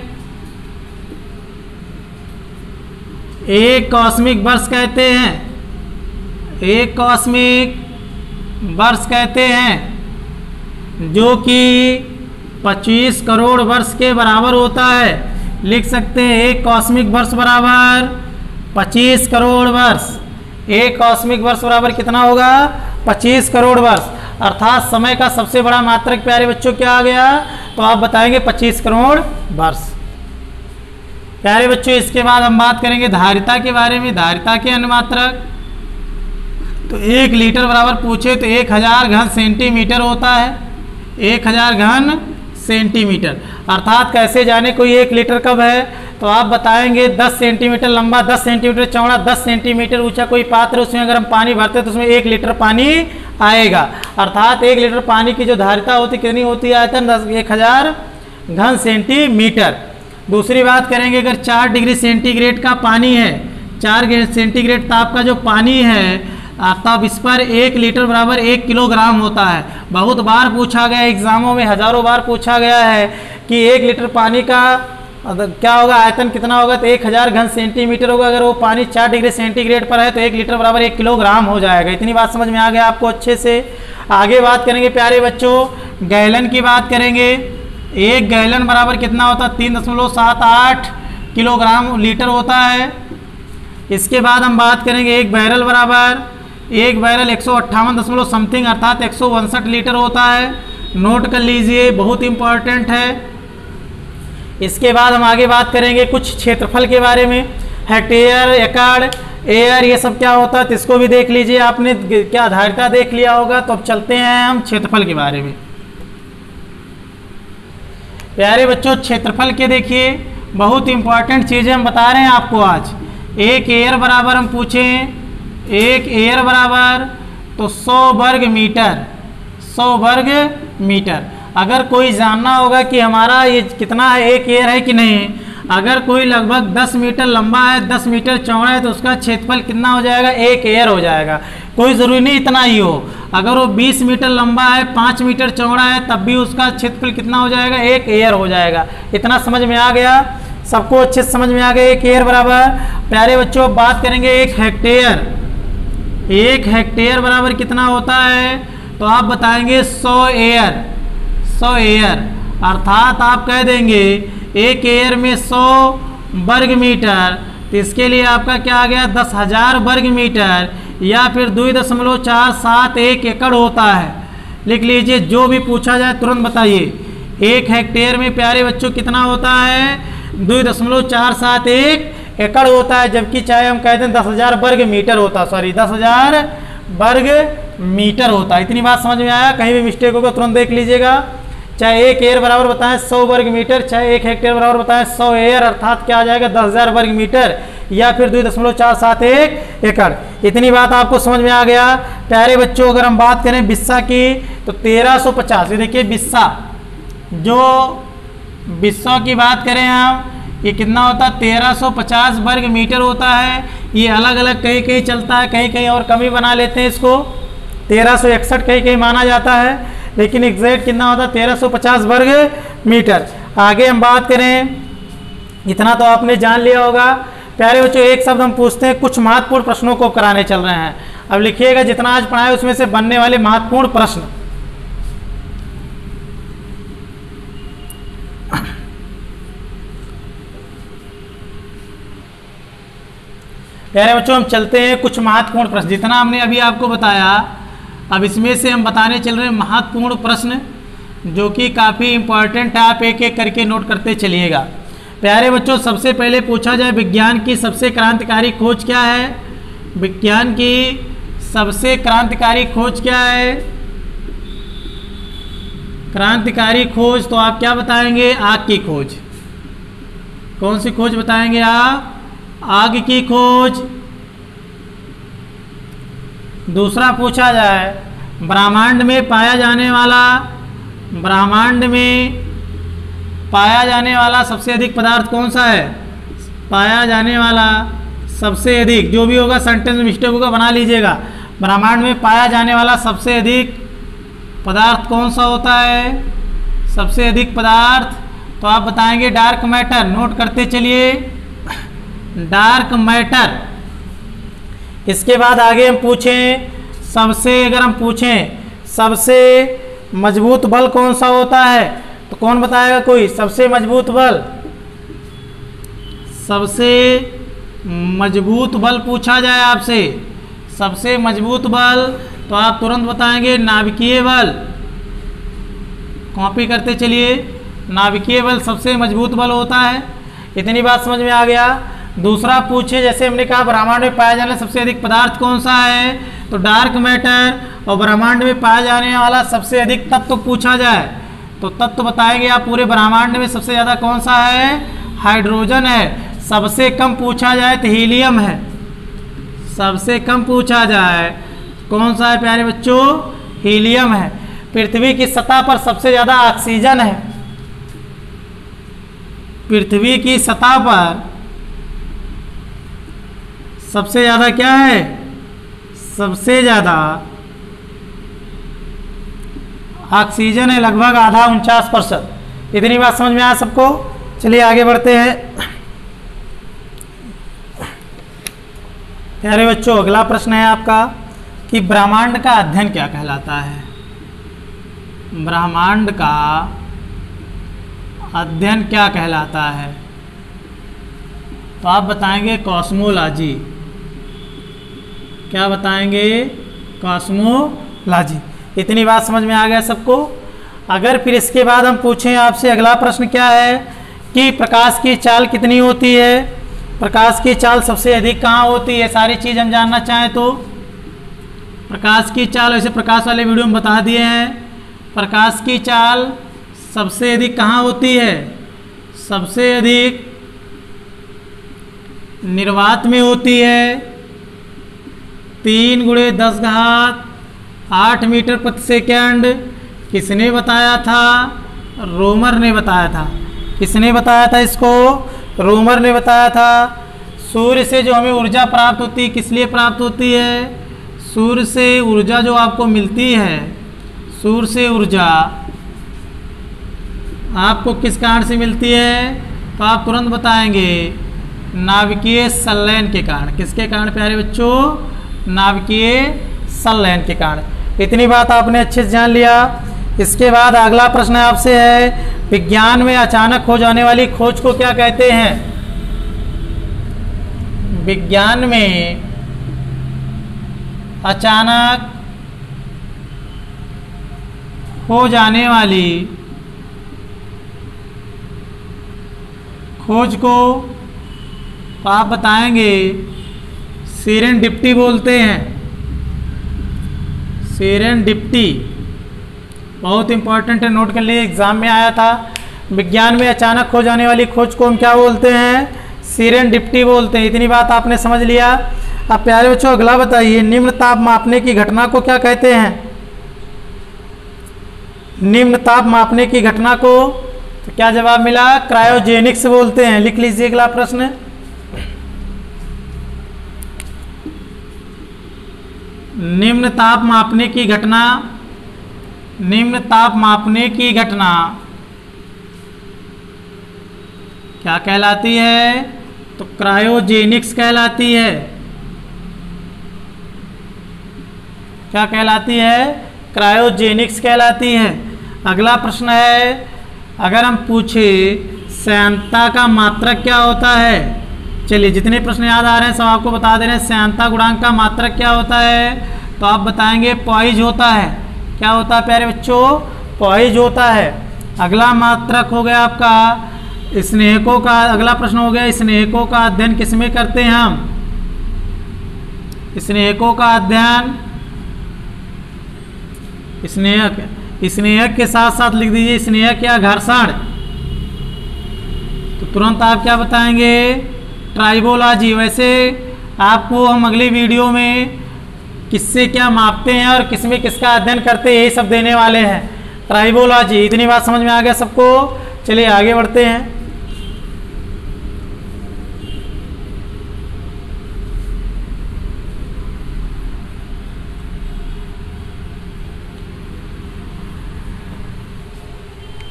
एक कॉस्मिक वर्ष कहते हैं। एक कॉस्मिक वर्ष कहते हैं, जो कि 25 करोड़ वर्ष के बराबर होता है। लिख सकते हैं एक कॉस्मिक वर्ष बराबर 25 करोड़ वर्ष। एक कॉस्मिक वर्ष बराबर कितना होगा, 25 करोड़ वर्ष। अर्थात समय का सबसे बड़ा मात्रक प्यारे बच्चों क्या आ गया, तो आप बताएंगे 25 करोड़ वर्ष। प्यारे बच्चों इसके बाद हम बात करेंगे धारिता के बारे में। धारिता के अनुमात्रक, तो 1 लीटर बराबर पूछे तो 1000 घन सेंटीमीटर होता है। 1000 घन सेंटीमीटर। अर्थात कैसे जाने कोई 1 लीटर कब है, तो आप बताएंगे 10 सेंटीमीटर लंबा, 10 सेंटीमीटर चौड़ा, 10 सेंटीमीटर ऊंचा कोई पात्र, उसमें अगर हम पानी भरते हैं तो उसमें 1 लीटर पानी आएगा। अर्थात 1 लीटर पानी की जो धारिता होती कितनी होती है, आयतन 1000 घन सेंटीमीटर। दूसरी बात करेंगे, अगर 4 डिग्री सेंटीग्रेड का पानी है, 4 डिग्री सेंटीग्रेड ताप का जो पानी है, तब इस पर 1 लीटर बराबर 1 किलोग्राम होता है। बहुत बार पूछा गया एग्जामों में, हजारों बार पूछा गया है कि 1 लीटर पानी का क्या होगा, आयतन कितना होगा, तो 1000 घन सेंटीमीटर होगा। अगर वो पानी 4 डिग्री सेंटीग्रेड पर है तो 1 लीटर बराबर 1 किलोग्राम हो जाएगा। इतनी बात समझ में आ गया आपको अच्छे से। आगे बात करेंगे प्यारे बच्चों, गैलन की बात करेंगे। 1 गैलन बराबर कितना होता है, 3.78 किलोग्राम लीटर होता है। इसके बाद हम बात करेंगे 1 बैरल बराबर, 1 बैरल 158 समथिंग अर्थात 162 लीटर होता है। नोट कर लीजिए, बहुत इंपॉर्टेंट है। इसके बाद हम आगे बात करेंगे कुछ क्षेत्रफल के बारे में। हेक्टेयर, एकड़, एयर, ये सब क्या होता है तो इसको भी देख लीजिए। आपने क्या धारिता देख लिया होगा, तो अब चलते हैं हम क्षेत्रफल के बारे में। प्यारे बच्चों क्षेत्रफल के देखिए बहुत इंपॉर्टेंट चीज़ें हम बता रहे हैं आपको आज। 1 एयर बराबर हम पूछें, 1 एयर बराबर तो 100 वर्ग मीटर, 100 वर्ग मीटर। अगर कोई जानना होगा कि हमारा ये कितना है, 1 एयर है कि नहीं, अगर कोई लगभग 10 मीटर लंबा है, 10 मीटर चौड़ा है, तो उसका क्षेत्रफल कितना हो जाएगा, 1 एयर हो जाएगा। कोई ज़रूरी नहीं इतना ही हो, अगर वो 20 मीटर लंबा है, 5 मीटर चौड़ा है, तब भी उसका क्षेत्रफल कितना हो जाएगा, 1 एयर हो जाएगा। इतना समझ में आ गया, सबको अच्छे से समझ में आ गया। 1 एयर बराबर, प्यारे बच्चों बात करेंगे 1 हेक्टेयर। 1 हेक्टेयर बराबर कितना होता है, तो आप बताएंगे 100 एयर, 100 एयर। अर्थात आप कह देंगे 1 एयर में 100 वर्ग मीटर, तो इसके लिए आपका क्या आ गया, 10,000 वर्ग मीटर या फिर 2.471 एकड़ होता है। लिख लीजिए, जो भी पूछा जाए तुरंत बताइए। 1 हेक्टेयर में प्यारे बच्चों कितना होता है, 2.471 एकड़ होता है, जबकि चाहे हम कहते हैं 10,000 वर्ग मीटर होता है, सॉरी 10,000 वर्ग मीटर होता है। इतनी बात समझ में आया, कहीं भी मिस्टेक होगा तुरंत देख लीजिएगा। चाहे 1 एयर बराबर बताएं 100 वर्ग मीटर, चाहे 1 हेक्टेयर बराबर बताएं 100 एयर, अर्थात क्या आ जाएगा 10,000 वर्ग मीटर, या फिर 2.471 एकड़। इतनी बात आपको समझ में आ गया। प्यारे बच्चों, अगर हम बात करें बिस्सा की तो 1350, ये देखिए बिस्सा, जो बिस्सा की बात करें हम, ये कितना होता है 1350 वर्ग मीटर होता है। ये अलग अलग कहीं कहीं चलता है, कहीं कहीं और कमी बना लेते हैं इसको, 1361 कहीं कहीं माना जाता है, लेकिन एग्जैक्ट कितना होता है 1350 वर्ग मीटर। आगे हम बात करें, इतना तो आपने जान लिया होगा। प्यारे बच्चों, एक शब्द हम पूछते हैं, कुछ महत्वपूर्ण प्रश्नों को कराने चल रहे हैं। अब लिखिएगा जितना आज पढ़ा है उसमें से बनने वाले महत्वपूर्ण प्रश्न। प्यारे बच्चों, हम चलते हैं कुछ महत्वपूर्ण प्रश्न, जितना हमने अभी आपको बताया, अब इसमें से हम बताने चल रहे हैं महत्वपूर्ण प्रश्न, जो कि काफ़ी इंपॉर्टेंट है। आप एक एक करके नोट करते चलिएगा। प्यारे बच्चों, सबसे पहले पूछा जाए विज्ञान की सबसे क्रांतिकारी खोज क्या है? विज्ञान की सबसे क्रांतिकारी खोज क्या है? क्रांतिकारी खोज तो आप क्या बताएंगे? आग की खोज। कौन सी खोज बताएंगे आप? आग की खोज। दूसरा पूछा जाए, ब्रह्मांड में पाया जाने वाला सबसे अधिक पदार्थ कौन सा है? पाया जाने वाला सबसे अधिक, जो भी होगा सेंटेंस में मिस्टेक होगा बना लीजिएगा। ब्रह्मांड में पाया जाने वाला सबसे अधिक पदार्थ कौन सा होता है? सबसे अधिक पदार्थ तो आप बताएंगे डार्क मैटर। नोट करते चलिए, डार्क मैटर। इसके बाद आगे हम पूछें, अगर हम पूछें सबसे मजबूत बल कौन सा होता है, तो कौन बताएगा कोई? सबसे मजबूत बल, सबसे मजबूत बल पूछा जाए आपसे, सबसे मजबूत बल तो आप तुरंत बताएंगे नाभिकीय बल। कॉपी करते चलिए, नाभिकीय बल सबसे मजबूत बल होता है। इतनी बात समझ में आ गया। दूसरा पूछे, जैसे हमने कहा ब्रह्मांड में पाया जाने सबसे अधिक पदार्थ कौन सा है, तो डार्क मैटर। और ब्रह्मांड में पाया जाने वाला सबसे अधिक तत्व पूछा जाए तो तत्व बताएंगे आप पूरे ब्रह्मांड में सबसे ज़्यादा कौन सा है? हाइड्रोजन है। सबसे कम पूछा जाए तो हीलियम है। सबसे कम पूछा जाए कौन सा है प्यारे बच्चों? हीलियम है। पृथ्वी की सतह पर सबसे ज़्यादा ऑक्सीजन है। पृथ्वी की सतह पर सबसे ज़्यादा क्या है? सबसे ज़्यादा ऑक्सीजन है, लगभग आधा 49%। इतनी बात समझ में आया सबको? चलिए आगे बढ़ते हैं। प्यारे बच्चों, अगला प्रश्न है आपका कि ब्रह्मांड का अध्ययन क्या कहलाता है? ब्रह्मांड का अध्ययन क्या कहलाता है? तो आप बताएंगे कॉस्मोलॉजी। क्या बताएंगे? कॉस्मोलॉजी। इतनी बात समझ में आ गया सबको? अगर फिर इसके बाद हम पूछें आपसे, अगला प्रश्न क्या है कि प्रकाश की चाल कितनी होती है? प्रकाश की चाल सबसे अधिक कहाँ होती है? सारी चीज़ हम जानना चाहें तो प्रकाश की चाल, वैसे प्रकाश वाले वीडियो में बता दिए हैं। प्रकाश की चाल सबसे अधिक कहाँ होती है? सबसे अधिक निर्वात में होती है। 3 × 10⁸ मीटर प्रति सेकंड। किसने बताया था? रोमर ने बताया था। किसने बताया था इसको? रोमर ने बताया था। सूर्य से जो हमें ऊर्जा प्राप्त होती है, किस लिए प्राप्त होती है? सूर्य से ऊर्जा जो आपको मिलती है, सूर्य से ऊर्जा आपको किस कारण से मिलती है? तो आप तुरंत बताएंगे नाभिकीय संलयन के कारण। किसके कारण प्यारे बच्चों? नाभिकीय संलयन के कारण। इतनी बात आपने अच्छे से जान लिया। इसके बाद अगला प्रश्न आपसे है, विज्ञान में अचानक हो जाने वाली खोज को क्या कहते हैं? विज्ञान में अचानक हो जाने वाली खोज को तो आप बताएंगे सेरेंडिपिटी बोलते हैं। सेरेंडिपिटी। बहुत इंपॉर्टेंट है, नोट कर लिए, एग्जाम में आया था। विज्ञान में अचानक हो जाने वाली खोज को हम क्या बोलते हैं? सीरेंडिपिटी बोलते हैं। इतनी बात आपने समझ लिया। अब प्यारे बच्चों अगला बताइए, निम्न ताप मापने की घटना को क्या कहते हैं? निम्न ताप मापने की घटना को तो क्या जवाब मिला? क्रायोजेनिक्स बोलते हैं। लिख लीजिए अगला प्रश्न। निम्न ताप मापने की घटना, निम्न ताप मापने की घटना क्या कहलाती है? तो क्रायोजेनिक्स कहलाती है। क्या कहलाती है? क्रायोजेनिक्स कहलाती है। अगला प्रश्न है, अगर हम पूछे श्यानता का मात्रक क्या होता है? चलिए जितने प्रश्न याद आ रहे हैं सब आपको बता दे रहे हैं। श्यानता गुणांक का मात्रक क्या होता है? तो आप बताएंगे पॉइज होता है। क्या होता है प्यारे बच्चों? पॉइज होता है। अगला मात्रक हो गया आपका स्नेहकों का। अगला प्रश्न हो गया, स्नेहकों का अध्ययन किसमें करते हैं हम? स्नेहकों का अध्ययन, स्नेहक, स्नेहक के साथ साथ लिख दीजिए स्नेहक या घर्षण। तो तुरंत आप क्या बताएंगे? ट्राइबोलॉजी। वैसे आपको हम अगली वीडियो में किससे क्या मापते हैं और किसमें किसका अध्ययन करते हैं यही सब देने वाले हैं। ट्राइबोलॉजी। इतनी बात समझ में आ गया सबको? चलिए आगे बढ़ते हैं।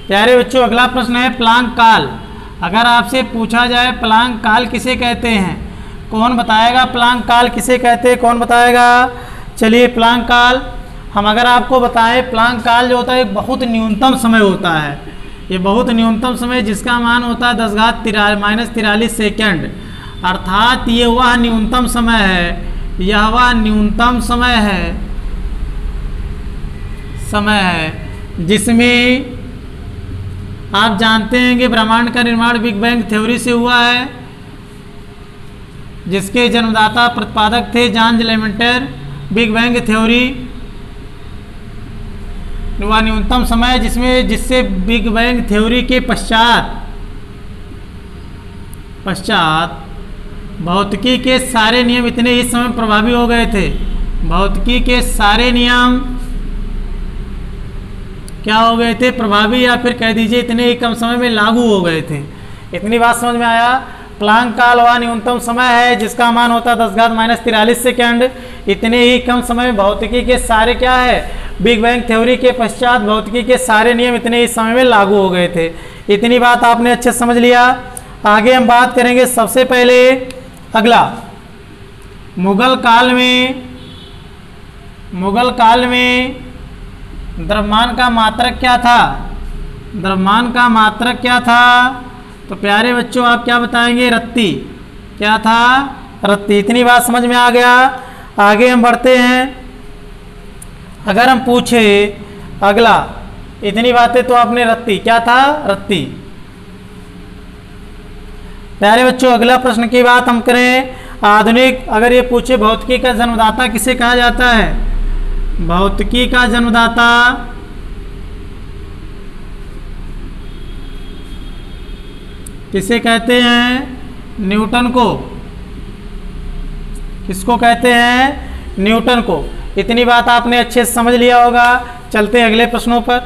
प्यारे बच्चों अगला प्रश्न है प्लांक काल। अगर आपसे पूछा जाए प्लांक काल किसे कहते हैं, कौन बताएगा प्लांक काल किसे कहते हैं? कौन बताएगा? चलिए प्लांक काल हम अगर आपको बताएं, प्लांक काल जो होता है बहुत न्यूनतम समय होता है। ये बहुत न्यूनतम समय जिसका मान होता है 10⁻³ सेकेंड। अर्थात ये वह न्यूनतम समय है, यह वह न्यूनतम समय है जिसमें आप जानते हैं कि ब्रह्मांड का निर्माण बिग बैंग थ्योरी से हुआ है, जिसके जन्मदाता प्रतिपादक थे जॉन लेमेंटर। बिग बैंग थ्योरी वह न्यूनतम समय जिससे बिग बैंग थ्योरी के पश्चात भौतिकी के सारे नियम इतने ही समय प्रभावी हो गए थे। भौतिकी के सारे नियम क्या हो गए थे? प्रभावी, या फिर कह दीजिए इतने ही कम समय में लागू हो गए थे। इतनी बात समझ में आया? प्लांक काल वह न्यूनतम समय है जिसका मान होता है 10⁻³ सेकेंड। इतने ही कम समय में भौतिकी के सारे क्या है? बिग बैंग थ्योरी के पश्चात भौतिकी के सारे नियम इतने ही समय में लागू हो गए थे। इतनी बात आपने अच्छे से समझ लिया। आगे हम बात करेंगे सबसे पहले अगला, मुगल काल में द्रव्यमान का मात्रक क्या था? द्रव्यमान का मात्रक क्या था? तो प्यारे बच्चों आप क्या बताएंगे? रत्ती। क्या था? रत्ती। इतनी बात समझ में आ गया। आगे हम बढ़ते हैं। अगर हम पूछे अगला, इतनी बातें तो आपने रत्ती, क्या था? रत्ती। प्यारे बच्चों अगला प्रश्न की बात हम करें, आधुनिक अगर ये पूछे भौतिकी का जन्मदाता किसे कहा जाता है? भौतिकी का जन्मदाता किसे कहते हैं? न्यूटन को। किसको कहते हैं? न्यूटन को। इतनी बात आपने अच्छे से समझ लिया होगा। चलते हैं अगले प्रश्नों पर।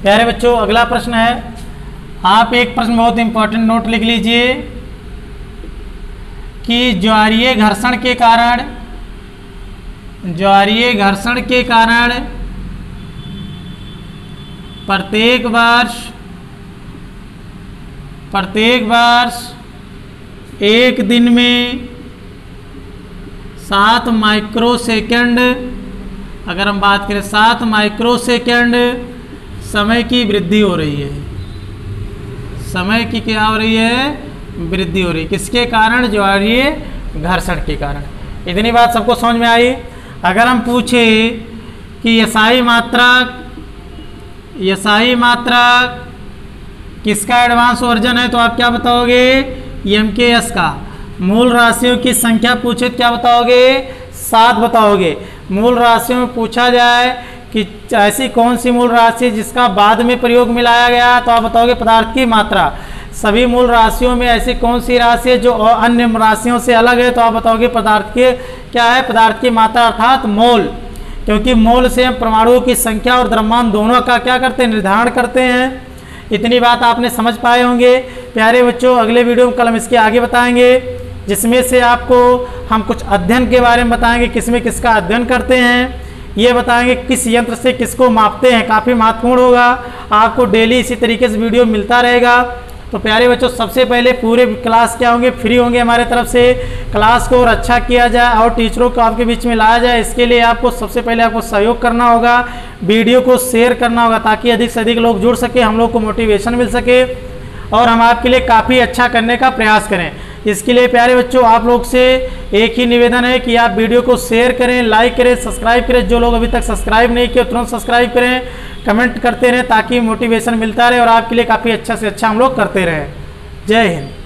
प्यारे बच्चों अगला प्रश्न है, आप एक प्रश्न बहुत इंपॉर्टेंट नोट लिख लीजिए कि ज्वारीय घर्षण के कारण प्रत्येक वर्ष एक दिन में 7 माइक्रोसेकंड, अगर हम बात करें 7 माइक्रोसेकंड समय की वृद्धि हो रही है। समय की क्या हो रही है? वृद्धि हो रही है। किसके कारण? ज्वारीय घर्षण के कारण। इतनी बात सबको समझ में आई। अगर हम पूछे कि यसाई मात्रक किसका एडवांस वर्जन है, तो आप क्या बताओगे? MKS का। मूल राशियों की संख्या पूछे तो क्या बताओगे? 7 बताओगे। मूल राशियों में पूछा जाए कि ऐसी कौन सी मूल राशि है जिसका बाद में प्रयोग में लाया गया, तो आप बताओगे पदार्थ की मात्रा। सभी मूल राशियों में ऐसी कौन सी राशि है जो अन्य राशियों से अलग है, तो आप बताओगे पदार्थ के क्या है, पदार्थ की मात्रा अर्थात मोल। क्योंकि मोल से हम परमाणुओं की संख्या और द्रव्यमान दोनों का क्या करते हैं, निर्धारण करते हैं। इतनी बात आपने समझ पाए होंगे प्यारे बच्चों। अगले वीडियो में कल हम इसके आगे बताएंगे, जिसमें से आपको हम कुछ अध्ययन के बारे में बताएंगे, किसमें किसका अध्ययन करते हैं, ये बताएंगे किस यंत्र से किसको मापते हैं, काफ़ी महत्वपूर्ण होगा। आपको डेली इसी तरीके से वीडियो मिलता रहेगा। तो प्यारे बच्चों, सबसे पहले पूरे क्लास क्या होंगे, फ्री होंगे हमारे तरफ से। क्लास को और अच्छा किया जाए और टीचरों को आपके बीच में लाया जाए, इसके लिए आपको सबसे पहले आपको सहयोग करना होगा, वीडियो को शेयर करना होगा, ताकि अधिक से अधिक लोग जुड़ सके, हम लोग को मोटिवेशन मिल सके और हम आपके लिए काफ़ी अच्छा करने का प्रयास करें। इसके लिए प्यारे बच्चों, आप लोग से एक ही निवेदन है कि आप वीडियो को शेयर करें, लाइक करें, सब्सक्राइब करें। जो लोग अभी तक सब्सक्राइब नहीं किए तुरंत सब्सक्राइब करें, कमेंट करते रहें, ताकि मोटिवेशन मिलता रहे और आपके लिए काफ़ी अच्छा से अच्छा हम लोग करते रहें। जय हिंद।